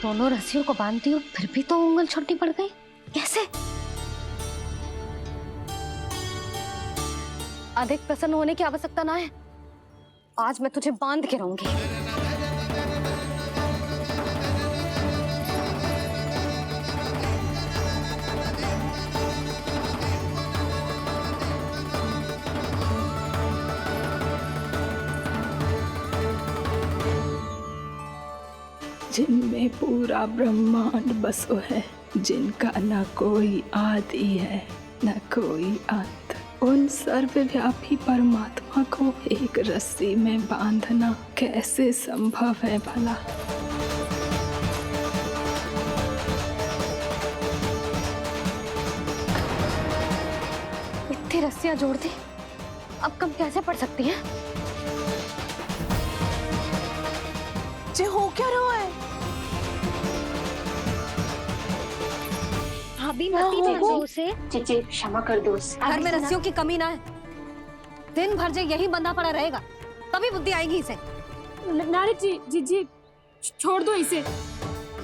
दोनों रस्सियों को बांधती हूँ फिर भी तो उंगल छोटी पड़ गई, कैसे? अधिक प्रसन्न होने की आवश्यकता ना है, आज मैं तुझे बांध के रहूंगी। जिनमें पूरा ब्रह्मांड बसो है, जिनका न कोई आदि है न कोई अंत, उन सर्वव्यापी परमात्मा को एक रस्सी में बांधना कैसे संभव है भला? इतनी रस्सियां जोड़ दी, अब कम कैसे पड़ सकती हैं? जे हो क्या रहा है? भाभी मत दो उसे। जीजी क्षमा कर दो उसे। घर में रस्सियों की कमी ना है, दिन भर जो यही बंधा पड़ा रहेगा तभी बुद्धि आएगी इसे। नारद जी, जीजी छोड़ दो इसे,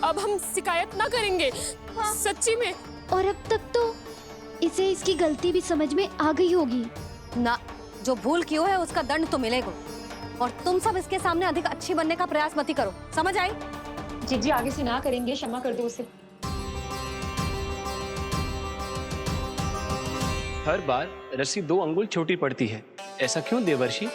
अब हम शिकायत ना करेंगे। सच्ची में। और अब तक तो इसे इसकी गलती भी समझ में आ गई होगी ना। जो भूल की है उसका दंड तो मिलेगा, और तुम सब इसके सामने अधिक अच्छी बनने का प्रयास मत करो, समझ आई? जीजी आगे से ना करेंगे, क्षमा कर दो उसे। हर बार रस्सी 2 अंगुल छोटी पड़ती है, ऐसा क्यों देवर्षि?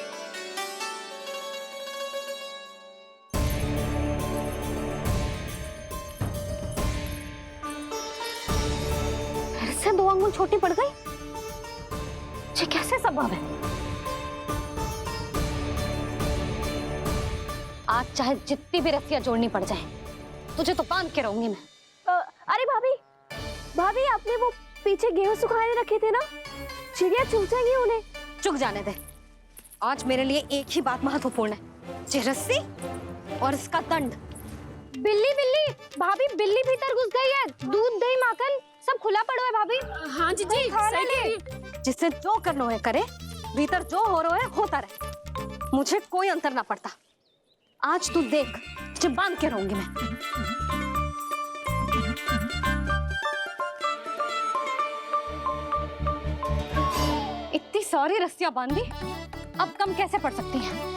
फिर से 2 अंगुल छोटी पड़ गई? ये कैसे संभव है? आज चाहे जितनी भी रस्सियां जोड़नी पड़ जाए, तुझे तो बांध के रहूंगी मैं। अरे भाभी, भाभी आपने वो पीछे गेहूं सुखाने रखे थे ना, चिड़िया चुग जाएंगी उन्हें। चुग जाने दे, आज मेरे लिए एक ही बात महत्वपूर्ण है, ये रस्सी और इसका दंड। बिल्ली बिल्ली, भाभी बिल्ली भीतर घुस गई है, दूध दही माखन सब खुला पड़ा है भाभी। हाँ जीजी, सही कह रही है। जिससे जो करना है करे, भीतर जो हो रहा है होता रहे, मुझे कोई अंतर ना पड़ता। आज तू देख, तुझे बांध के रहूंगी मैं। इतनी सारी रस्सियां बांधी, अब कम कैसे पड़ सकती हैं?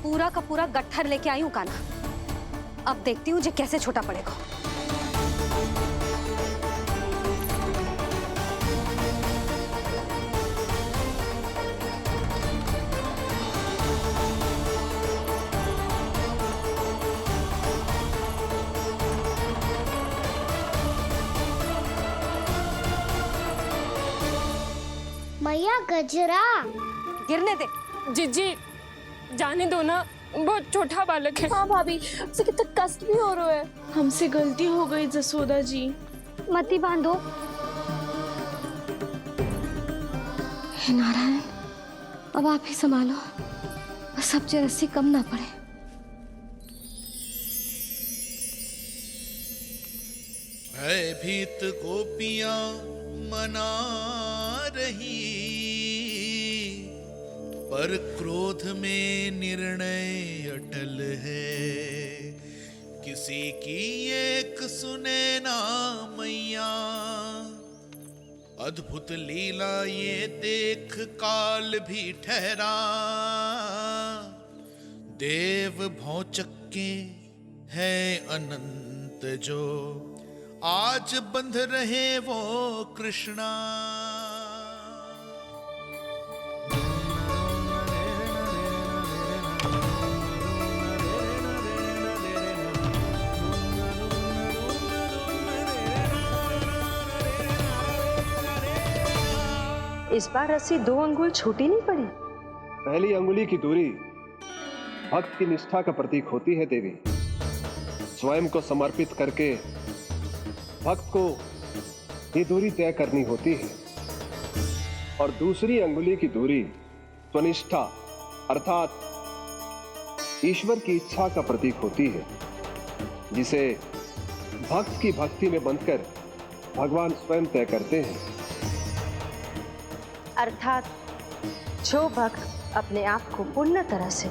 पूरा का पूरा गट्ठर लेके आई हूँ कान्हा, अब देखती हूँ जे कैसे छोटा पड़ेगा। मैया गजरा गिरने दे। जीजी जाने दो ना, बहुत छोटा बालक है। हाँ भाभी, उसे कितना कष्ट भी हो रहा है। हमसे गलती हो गई जसोदा जी। मत ही बांधो। हे नारायण, अब आप ही संभालो, बस अब जो रस्सी कम ना पड़े। भयभीत गोपियां मना रही, पर क्रोध में निर्णय अटल है। किसी की एक सुने ना मैया, अद्भुत लीला ये देख काल भी ठहरा। देव भौचक्के है अनंत जो, आज बंध रहे वो कृष्णा। इस बार रस्सी 2 अंगुल छोटी नहीं पड़ी। पहली अंगुली की दूरी भक्त की निष्ठा का प्रतीक होती है देवी। स्वयं को समर्पित करके भक्त को ये दूरी तय करनी होती है। और दूसरी अंगुली की दूरी स्वनिष्ठा अर्थात ईश्वर की इच्छा का प्रतीक होती है, जिसे भक्त की भक्ति में बंधकर भगवान स्वयं तय करते हैं। अर्थात जो भक्त अपने आप को पूर्ण तरह से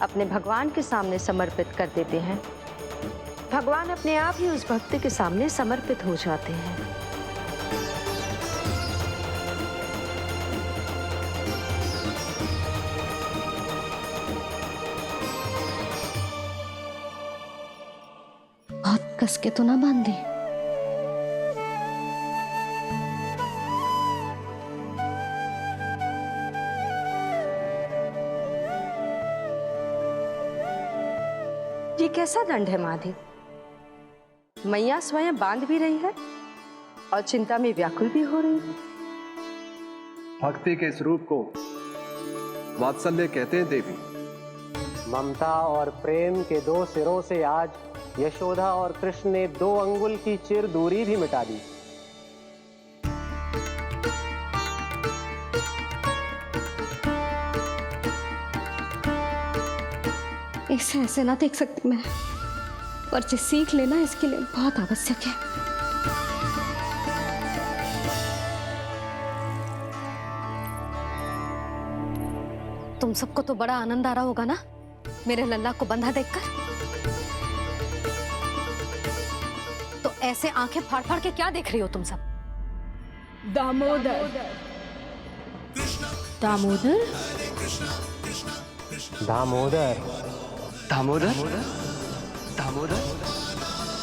अपने भगवान के सामने समर्पित कर देते हैं, भगवान अपने आप ही उस भक्त के सामने समर्पित हो जाते हैं। बहुत कस के तो ना बांध दी। ये कैसा दंड है माधि? मैया स्वयं बांध भी रही है और चिंता में व्याकुल भी हो रही है। भक्ति के स्वरूप को वात्सल्य कहते हैं देवी। ममता और प्रेम के दो सिरों से आज यशोदा और कृष्ण ने 2 अंगुल की चिर दूरी भी मिटा दी। इसे ऐसे ना देख सकती मैं, पर जो सीख लेना इसके लिए बहुत आवश्यक है। तुम सबको तो बड़ा आनंद आ रहा होगा ना मेरे लल्ला को बंधा देखकर। तो ऐसे आंखें फाड़ फाड़ के क्या देख रही हो तुम सब? दामोदर दामोदर दामोदर दामोदर दामोदर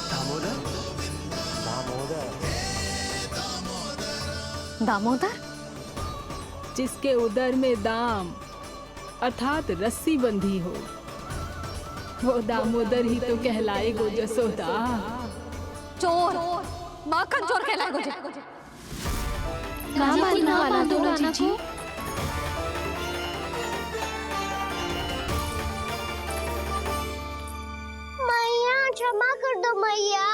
दामोदर दामोदर जिसके उदर में दाम अर्थात रस्सी बंधी हो, वो दामोदर ही तो कहलाएगो जसोदा। चोर, माखन चोर कहलाएगो जे। कहाँ मारना वाला दोनों जीजी? मैया क्षमा कर दो मैया।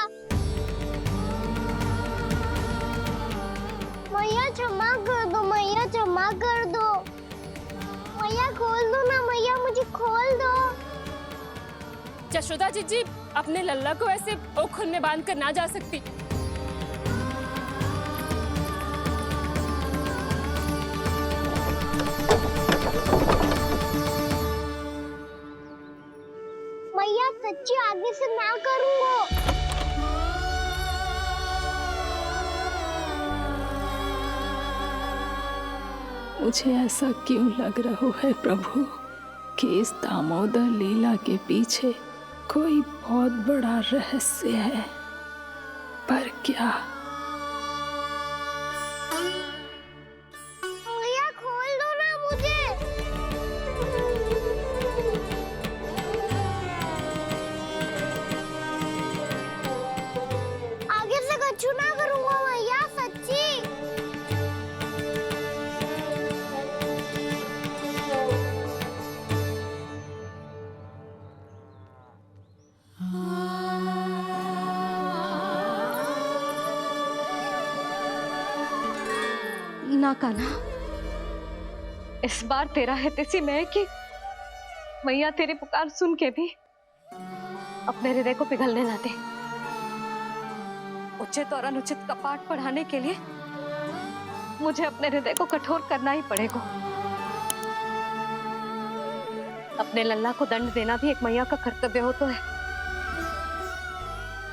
मैया क्षमा कर दो, मैया क्षमा कर दो। मैया खोल दो ना मैया, मुझे खोल दो। जशोदा जीजी अपने लल्ला को ऐसे ओखुन में बांध कर ना जा सकती। मैया सच्ची आगे से ना करूंगा। मुझे ऐसा क्यों लग रहा है प्रभु कि इस दामोदर लीला के पीछे कोई बहुत बड़ा रहस्य है, पर क्या? मैया खोल दो ना मुझे। आगे से कछु ना करूंगा मैया, सच्ची। ना कान्हा, इस बार तेरा है तेसी में कि मैया तेरी पुकार सुन के भी अपने हृदय को पिघलने ना दे। उचित और अनुचित का पाठ पढ़ाने के लिए मुझे अपने हृदय को कठोर करना ही पड़ेगा। अपने लल्ला को दंड देना भी एक मैया का कर्तव्य हो तो है,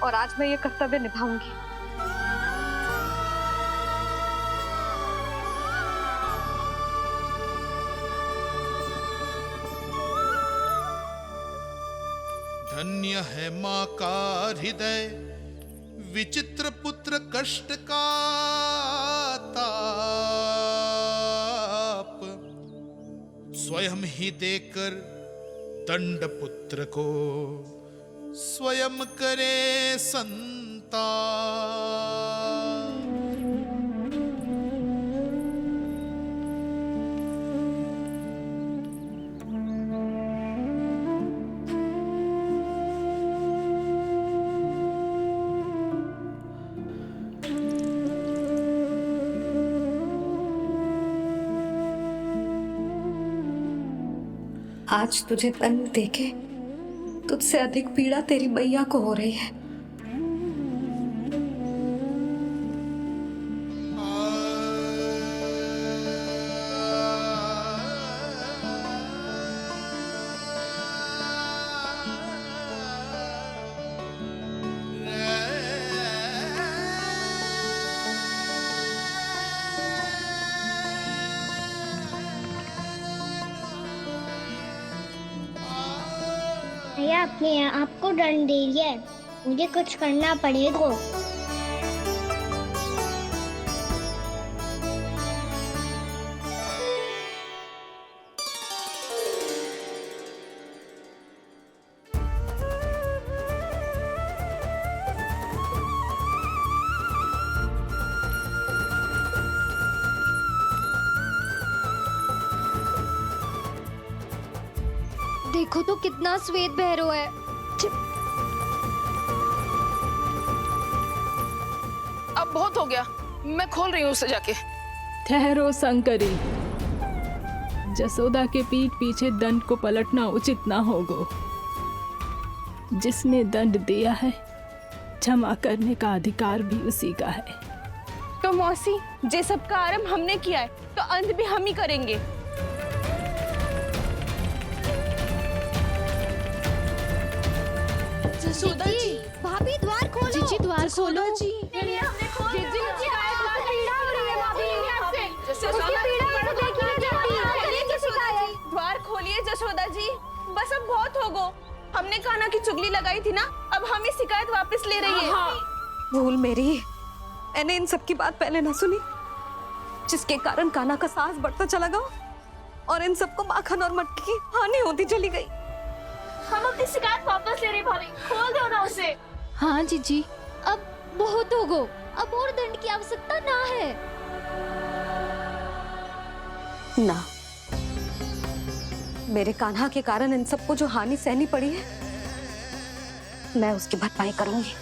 और आज मैं ये कर्तव्य निभाऊंगी। धन्य है माँ का हृदय, विचित्र पुत्र कष्ट का ताप, स्वयं ही देकर दंड पुत्र को स्वयं करे संताप। आज तुझे दंड देके तुझसे अधिक पीड़ा तेरी मैया को हो रही है। भैया अपने आप को दंड दे रही है, मुझे कुछ करना पड़ेगा। देखो तो कितना श्वेत भैरव है। अब बहुत हो गया, मैं खोल रही हूँ उसे जाके। ठहरो शंकरी, जसोदा के पीठ पीछे दंड को पलटना उचित ना होगा। जिसने दंड दिया है क्षमा करने का अधिकार भी उसी का है। तो मौसी, जे सब का आरंभ हमने किया है तो अंत भी हम ही करेंगे। जसोदा जी, भाभी द्वार खोलो। जीजी द्वार खोलो। जी हमने खोल दिया। जीजी शिकायत पीड़ा हो रही है भाभी आपसे। उसकी पीड़ा आपको देखी नहीं जाती। करिए शिकायत। द्वार खोलिए जसोदा जी, बस अब बहुत हो गो। हमने कान्हा की चुगली लगाई थी ना, अब हम ये शिकायत वापस ले रही है। भूल मेरी, मैंने इन सब की बात पहले ना सुनी, जिसके कारण कान्हा का साहस बढ़ता चला गया और इन सबको माखन और मटकी की हानि होती चली गई। हम अपनी शिकायत वापस ले रहे भाभी, खोल दो ना उसे। हाँ जीजी, अब बहुत हो गो, अब और दंड की आवश्यकता ना है। ना, मेरे कान्हा के कारण इन सबको जो हानि सहनी पड़ी है, मैं उसकी भरपाई करूंगी।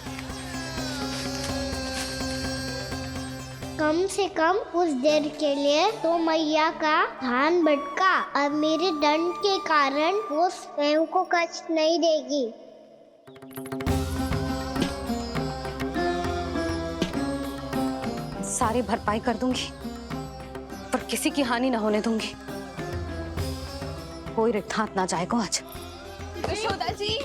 कम से कम उस देर के लिए तो मैया का ध्यान भटका और मेरे दंड के कारण वो स्वयं को कष्ट नहीं देगी। सारी भरपाई कर दूंगी, पर किसी की हानि ना होने दूंगी। कोई रिक्त हाथ ना जाएगा आज। जसोदा जी,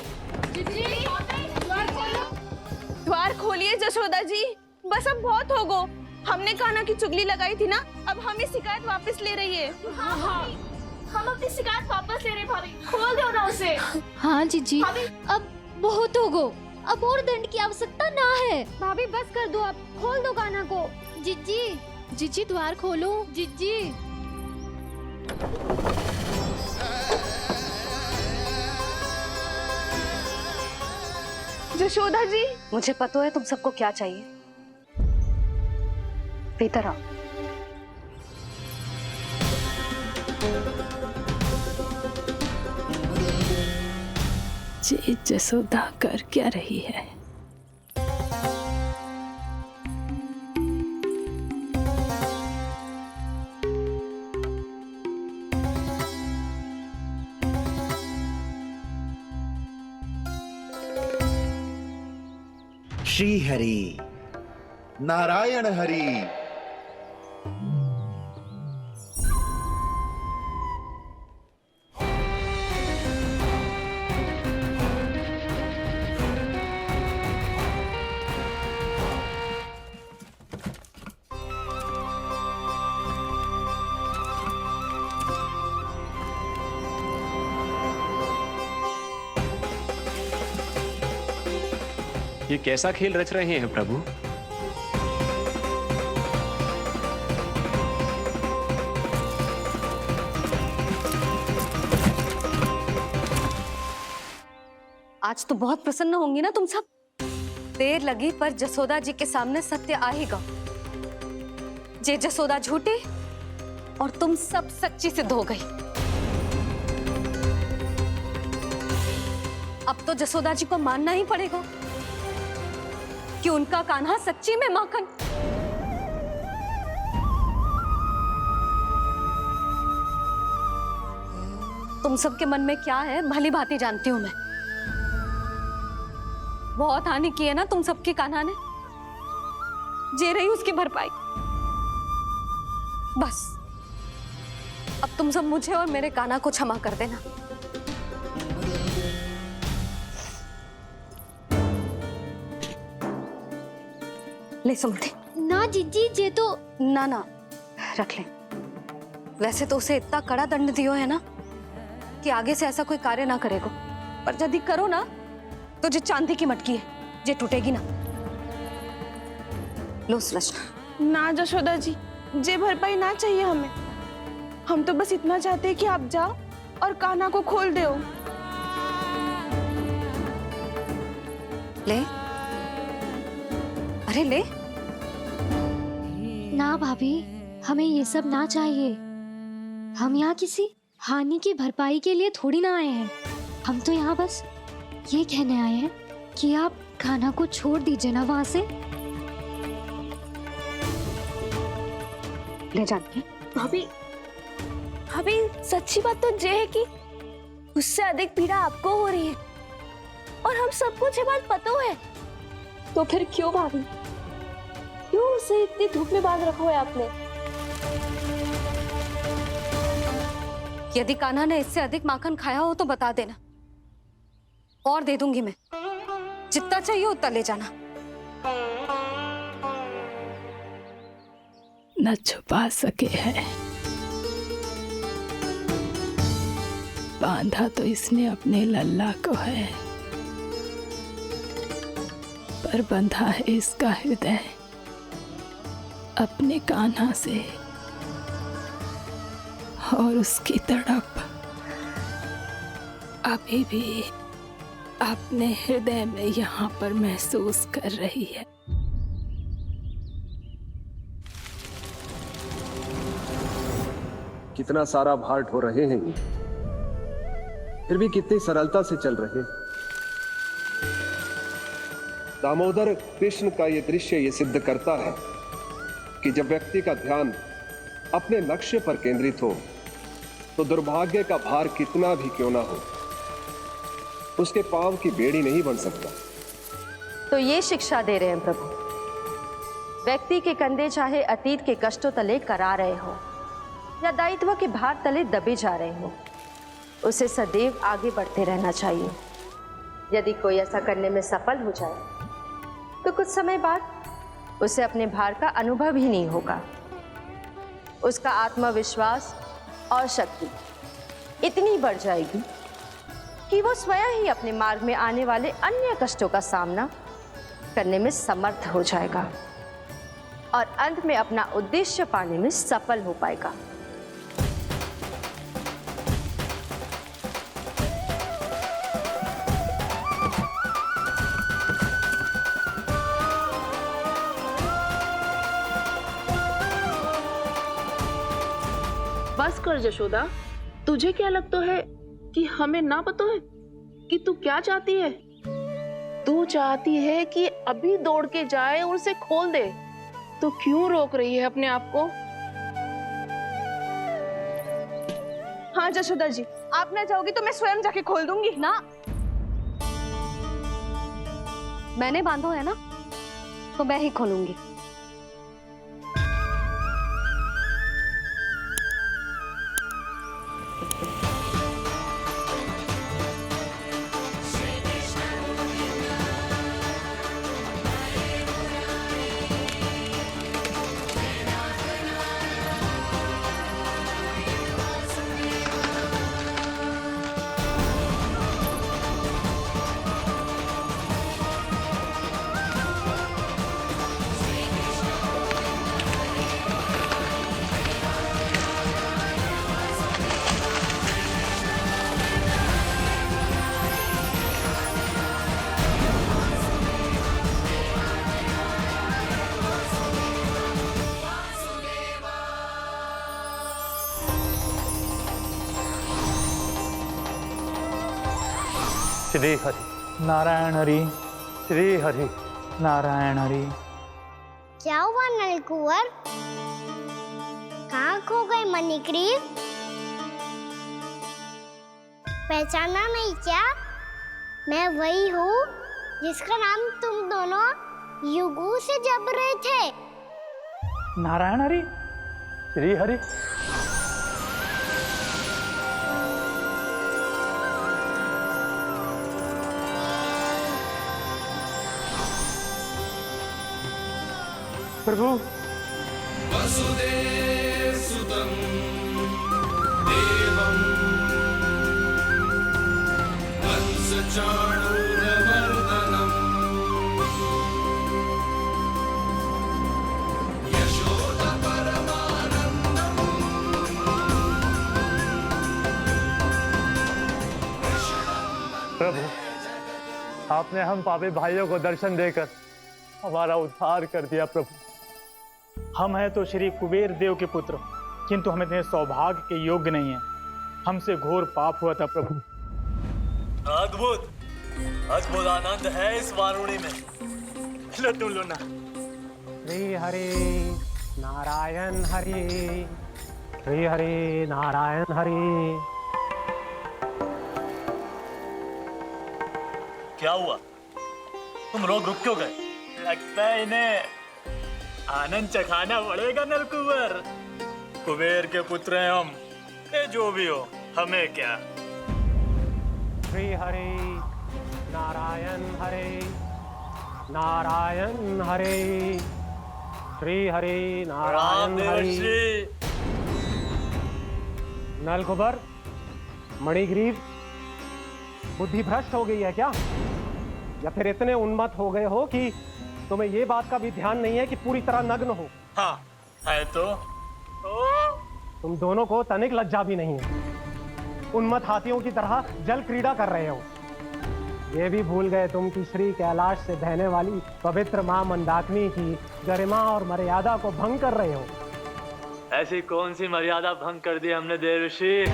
द्वार खोलिए जसोदा जी, बस अब बहुत हो गो। हमने कान्हा की चुगली लगाई थी ना, अब हम ये शिकायत वापस ले रही है। हम अपनी शिकायत वापस ले रहे भाभी, खोल दो ना उसे। हाँ जीजी, अब बहुत हो गो, अब और दंड की आवश्यकता ना है। भाभी बस कर दो, अब खोल दो कान्हा को। जीजी, जीजी द्वार खोलो। जीजी जशोदा जी, मुझे पता है तुम सबको क्या चाहिए। भीतर आओ। जी जसोदा कर क्या रही है? श्री हरि नारायण हरि। ये कैसा खेल रच रहे हैं प्रभु? आज तो बहुत प्रसन्न होंगी ना तुम सब। देर लगी पर जसोदा जी के सामने सत्य आएगा। जे जसोदा झूठी और तुम सब सच्ची सिद्ध हो गई। अब तो जसोदा जी को मानना ही पड़ेगा कि उनका कान्हा सच्ची में माखन। तुम सबके मन में क्या है भली भांति जानती हूं मैं। बहुत हानि की है ना तुम सबकी कान्हा ने, जे रही उसकी भरपाई। बस अब तुम सब मुझे और मेरे कान्हा को क्षमा कर देना। ले सुमति। ना जीजी जे तो ना रख ले। वैसे तो उसे इतना कड़ा दंड दियो है ना कि आगे से ऐसा कोई कार्य ना करेगो, पर यदि करो ना तो जो चांदी की मटकी है जे टूटेगी ना। लो सुलझ। ना जशोदा जी, जे भरपाई ना चाहिए हमें। हम तो बस इतना चाहते हैं कि आप जाओ और कान्हा को खोल दो। ले, अरे ले। ना भाभी, हमें ये सब ना चाहिए। हम यहाँ किसी हानि की भरपाई के लिए थोड़ी ना आए हैं। हम तो यहाँ बस ये कहने आए हैं कि आप कान्हा को छोड़ दीजिए ना वहां से। ले जानिए। भाभी, भाभी सच्ची बात तो ये है कि उससे अधिक पीड़ा आपको हो रही है और हम सबको ये बात पता है। तो फिर क्यों भाभी, क्यों उसे इतनी धूप में बांध रखा है आपने? यदि कान्हा ने इससे अधिक माखन खाया हो तो बता देना, और दे दूंगी मैं। जितना चाहिए उतना ले जाना। न छुपा सके है, बांधा तो इसने अपने लल्ला को है, पर बंधा है इसका हृदय अपने कान्हा से, और उसकी तड़प अभी भी अपने हृदय में यहाँ पर महसूस कर रही है। कितना सारा भार ढो रहे हैं, फिर भी कितनी सरलता से चल रहे। दामोदर कृष्ण का यह दृश्य ये सिद्ध करता है कि जब व्यक्ति का ध्यान अपने लक्ष्य पर केंद्रित हो तो दुर्भाग्य का भार कितना भी क्यों ना हो, उसके पांव की बेड़ी नहीं बन सकता। तो ये शिक्षा दे रहे हैं प्रभु, व्यक्ति के कंधे चाहे अतीत के कष्टों तले करा रहे हो या दायित्व के भार तले दबे जा रहे हो, उसे सदैव आगे बढ़ते रहना चाहिए। यदि कोई ऐसा करने में सफल हो जाए तो कुछ समय बाद उसे अपने भार का अनुभव ही नहीं होगा। उसका आत्मविश्वास और शक्ति इतनी बढ़ जाएगी कि वो स्वयं ही अपने मार्ग में आने वाले अन्य कष्टों का सामना करने में समर्थ हो जाएगा और अंत में अपना उद्देश्य पाने में सफल हो पाएगा। बस कर जशोदा, तुझे क्या लगता है कि हमें ना पता है कि तू क्या चाहती है? तू चाहती है कि अभी दौड़ के जाए और उसे खोल दे, तो क्यों रोक रही है अपने आप को? हाँ जशोदा जी, आप ना जाओगी तो मैं स्वयं जाके खोल दूंगी। ना, मैंने बांधो है ना, तो मैं ही खोलूंगी। श्री हरि नारायण हरि, श्री हरि नारायण हरि। क्या हुआ नलकुंवर? कहाँ खो गए मणिग्रीव? पहचाना नहीं क्या? मैं वही हूँ जिसका नाम तुम दोनों युगों से जप रहे थे। नारायण हरि, श्री हरि। प्रभु, वसुदेव सुतं देवं कंसचाणूरमर्दनम् प्रभु, आपने हम पापी भाइयों को दर्शन देकर हमारा उद्धार कर दिया। प्रभु, हम हैं तो श्री कुबेर देव के पुत्र, किंतु हम इतने सौभाग्य के योग्य नहीं हैं। हमसे घोर पाप हुआ था प्रभु। अद्भुत अद्भुत आनंद है इस वारुणी में। लो तुम लो ना। श्री हरि नारायण हरि, श्री हरि नारायण हरि। क्या हुआ? तुम रोग रुक क्यों गए? लगता है इन्हें आनंद चखाना पड़ेगा नलकुबर। कुबेर के पुत्र हैं हम, ये जो भी हो हमें क्या। श्री हरि नारायण हरि, नारायण हरि, श्री हरि नारायण हरि। नलकुबर, मणिग्रीव, बुद्धि भ्रष्ट हो गई है क्या? या फिर इतने उन्मत्त हो गए हो कि तुम्हें ये बात का भी ध्यान नहीं है कि पूरी तरह नग्न हो? हाँ है तो। तुम दोनों को तनिक लज्जा भी नहीं है। उन्मत्त हाथियों की तरह जल क्रीड़ा कर रहे हो। ये भी भूल गए तुम कि श्री कैलाश से बहने वाली पवित्र मां मंदाकिनी की गरिमा और मर्यादा को भंग कर रहे हो। ऐसी कौन सी मर्यादा भंग कर दी हमने देवर्षि?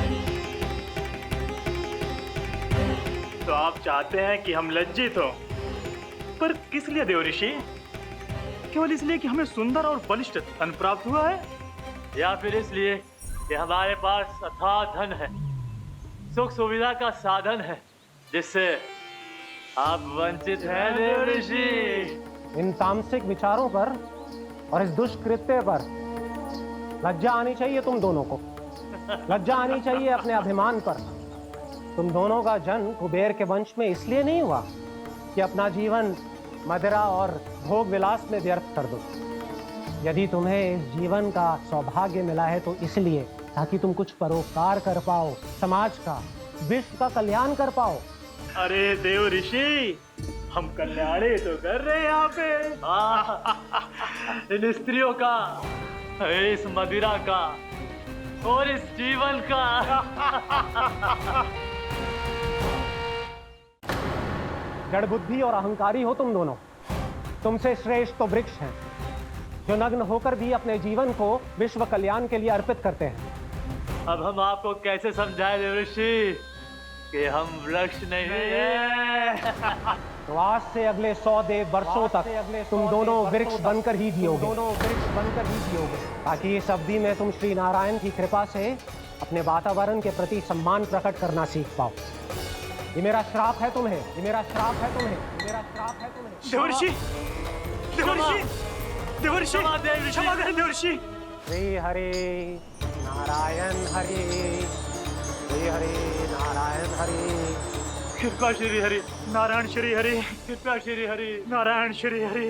तो आप चाहते हैं कि हम लज्जित हो, पर किस लिए देवर्षि? केवल इसलिए कि हमें सुंदर और बलिष्ठ धन प्राप्त हुआ है, या फिर इसलिए कि हमारे पास अथाह धन है, सुख सुविधा का साधन है, जिससे आप वंचित हैं देवर्षि? इन तामसिक विचारों पर और इस दुष्कृत्य पर लज्जा आनी चाहिए तुम दोनों को। लज्जा आनी चाहिए अपने अभिमान पर। तुम दोनों का जन्म कुबेर के वंश में इसलिए नहीं हुआ कि अपना जीवन मदिरा और भोग विलास में व्यर्थ कर दो। यदि तुम्हें इस जीवन का सौभाग्य मिला है तो इसलिए ताकि तुम कुछ परोपकार कर पाओ, समाज का, विश्व का कल्याण कर पाओ। अरे देव ऋषि, हम कल्याणी तो कर रहे हैं यहाँ पे। इन स्त्रियों का, इस मदिरा का और इस जीवन का। जड़ बुद्धि और अहंकारी हो तुम दोनों। तुमसे श्रेष्ठ तो वृक्ष हैं, जो नग्न होकर भी अपने जीवन को विश्व कल्याण के लिए अर्पित करते हैं। अब हम आपको कैसे समझाएं देवर्षि कि हम वृक्ष नहीं हैं? तो आज से अगले 100 देव वर्षों तक तुम दोनों वृक्ष बनकर ही जियोगे। ताकि इस अवधि में तुम श्री नारायण की कृपा से अपने वातावरण के प्रति सम्मान प्रकट करना सीख पाओ। ये मेरा श्राप है तुम्हें, ये मेरा श्राप है तुम्हें, ये मेरा श्राप है तुम्हें। देवर्षि, देवर्षि, देवर्षि, क्षमा करें देवर्षि। श्री हरि नारायण हरि, श्री हरि नारायण हरि। कृपा श्री हरि नारायण श्री हरि, कृपा श्री हरि नारायण श्री हरि।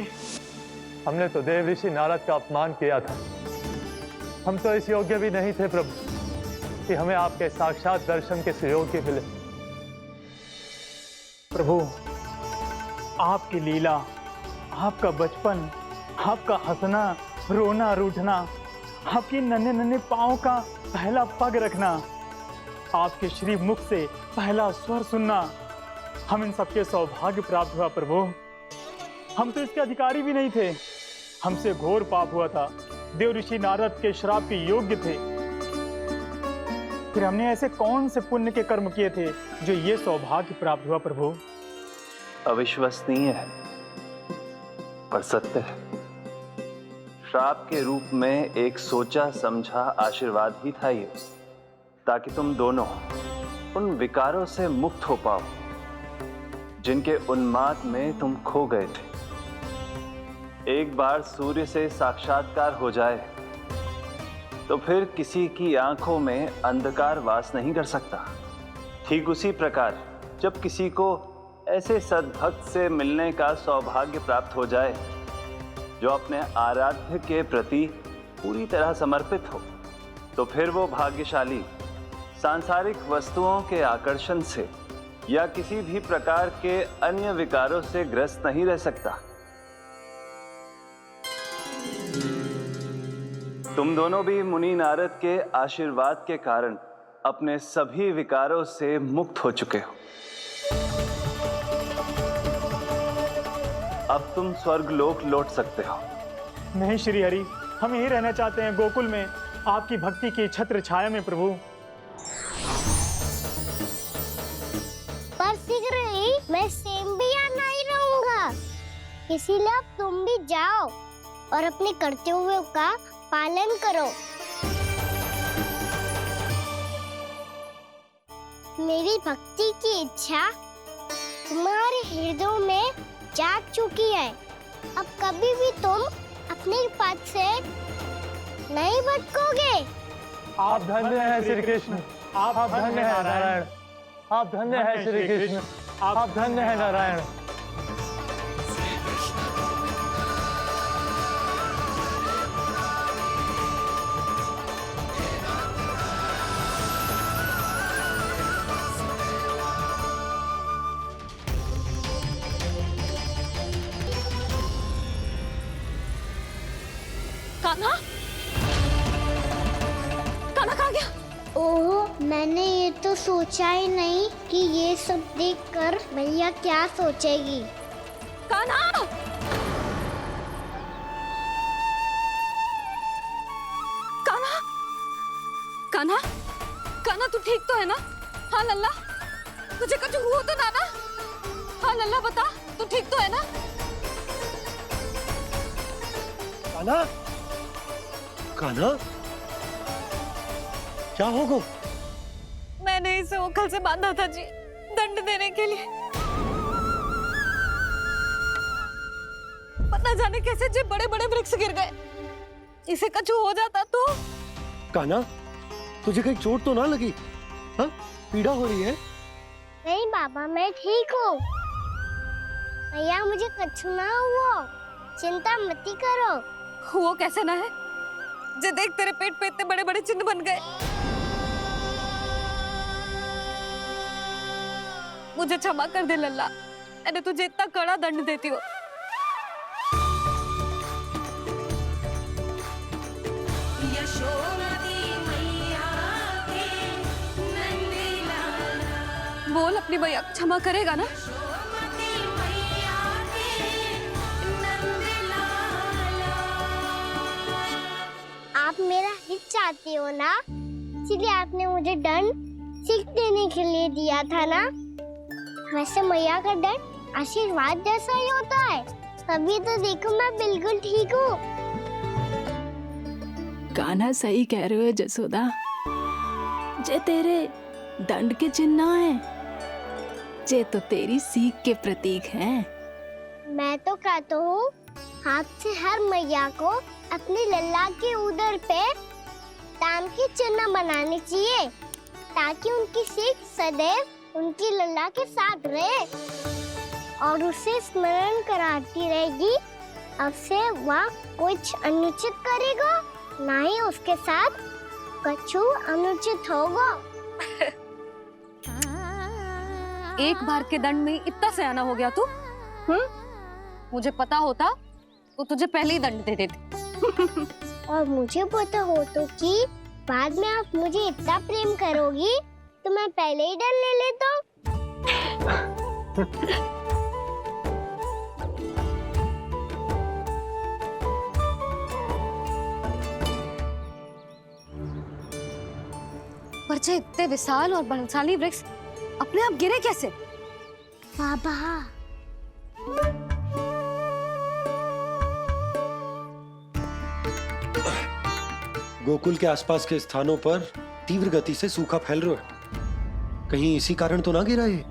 हमने तो देव ऋषि नारद का अपमान किया था। हम तो इस योग्य भी नहीं थे प्रभु कि हमें आपके साक्षात दर्शन के सुयोग्य मिले। प्रभु, आपकी लीला, आपका बचपन, आपका हंसना, रोना, रूठना, आपकी नन्हे नन्हे पाँव का पहला पग रखना, आपके श्री मुख से पहला स्वर सुनना, हम इन सबके सौभाग्य प्राप्त हुआ प्रभु। हम तो इसके अधिकारी भी नहीं थे। हमसे घोर पाप हुआ था, देव ऋषि नारद के श्राप के योग्य थे। फिर हमने ऐसे कौन से पुण्य के कर्म किए थे जो ये सौभाग्य प्राप्त हुआ प्रभु? अविश्वसनीय है पर सत्य है। श्राप के रूप में एक सोचा समझा आशीर्वाद ही था ये, ताकि तुम दोनों उन विकारों से मुक्त हो पाओ जिनके उन्माद में तुम खो गए थे। एक बार सूर्य से साक्षात्कार हो जाए तो फिर किसी की आंखों में अंधकार वास नहीं कर सकता। ठीक उसी प्रकार जब किसी को ऐसे सद्भक्त से मिलने का सौभाग्य प्राप्त हो जाए जो अपने आराध्य के प्रति पूरी तरह समर्पित हो, तो फिर वो भाग्यशाली सांसारिक वस्तुओं के आकर्षण से या किसी भी प्रकार के अन्य विकारों से ग्रस्त नहीं रह सकता। तुम दोनों भी मुनि नारद के आशीर्वाद के कारण अपने सभी विकारों से मुक्त हो चुके हो। अब तुम स्वर्गलोक लौट सकते हो। नहीं श्री हरि, हम यहीं रहना चाहते हैं, गोकुल में आपकी भक्ति की छत्र छाया में प्रभु। पर शीघ्र ही मैं सेम्बिया नहीं रहूंगा, इसीलिए अब तुम भी जाओ और अपने कर्तव्यों का पालन करो। मेरी भक्ति की इच्छा तुम्हारे हृदय में जाग चुकी है। अब कभी भी तुम अपने पद से नहीं भटकोगे। आप धन्य हैं श्री कृष्ण, आप धन्य हैं नारायण, आप धन्य हैं श्री कृष्ण, आप धन्य हैं नारायण। कान्हा, कान्हा कहाँ गया? ओह, मैंने ये तो सोचा ही नहीं कि ये सब देखकर मैया क्या सोचेगी। कान्हा! कान्हा! कान्हा! कान्हा तू ठीक तो है ना? हाँ लल्ला, तुझे कुछ हुआ तो ना? हाँ लल्ला बता, तू ठीक तो है ना? कान्हा, कान्हा, क्या होगा? मैंने इसे ओखल से बांधा था जी, दंड देने के लिए। पता जाने कैसे जे बड़े बड़े वृक्ष गिर गए। इसे कुछ हो जाता तो? कान्हा, तुझे कहीं चोट तो ना लगी? हाँ, पीड़ा हो रही है? नहीं बाबा, मैं ठीक हूँ। भैया मुझे कुछ ना हुआ, चिंता मत करो। वो कैसे ना है? जे देख तेरे पेट पे इतने बड़े बड़े चिन्ह बन गए। मुझे क्षमा कर दे लल्ला, मैंने तुझे इतना कड़ा दंड देती हो। बोल अपनी भैया क्षमा करेगा ना? आप मेरा हित चाहते हो ना, इसलिए आपने मुझे दंड सीख देने के लिए दिया था ना। वैसे मैया का दंड आशीर्वाद जैसा ही होता है, तभी तो देखो मैं बिल्कुल ठीक हूँ। कान्हा सही कह रहे हो जसोदा, जे तेरे दंड के चिन्ह ना है, जे तो तेरी सीख के प्रतीक हैं। मैं तो कहता हूँ हाथ से हर मैया को अपनी लल्ला के उदर पे ताम के चिन्ह बनाने चाहिए, ताकि उनकी सीख सदैव उनकी लल्ला के साथ रहे और उसे स्मरण कराती रहेगी। अब से वह कुछ अनुचित करेगा, ना ही उसके साथ कछु अनुचित होगा। एक बार के दंड में इतना सयाना हो गया तू? मुझे पता होता तो तुझे पहले ही दंड दे देती। और मुझे पता हो तो कि बाद में आप मुझे इतना प्रेम करोगी तो मैं पहले ही दंड ले लेता। पर जे इतने विशाल और बलशाली वृक्ष अपने आप गिरे कैसे? बाबा, गोकुल के आसपास के स्थानों पर तीव्र गति से सूखा फैल रहा है। कहीं इसी कारण तो ना गिरा ये?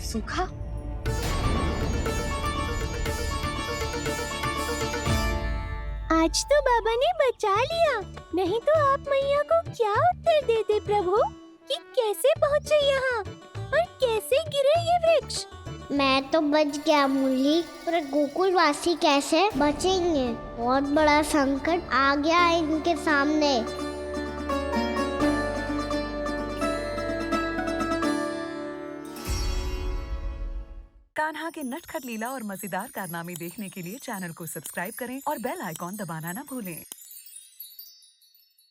सूखा? आज तो बाबा ने बचा लिया, नहीं तो आप मैया को क्या उत्तर देते प्रभु कि कैसे पहुँचे यहाँ और कैसे गिरे ये वृक्ष? मैं तो बच गया मुरली, पर गोकुलवासी कैसे बचेंगे? बहुत बड़ा संकट आ गया है इनके सामने। कान्हा के नटखट लीला और मजेदार कारनामे देखने के लिए चैनल को सब्सक्राइब करें और बेल आइकॉन दबाना न भूलें।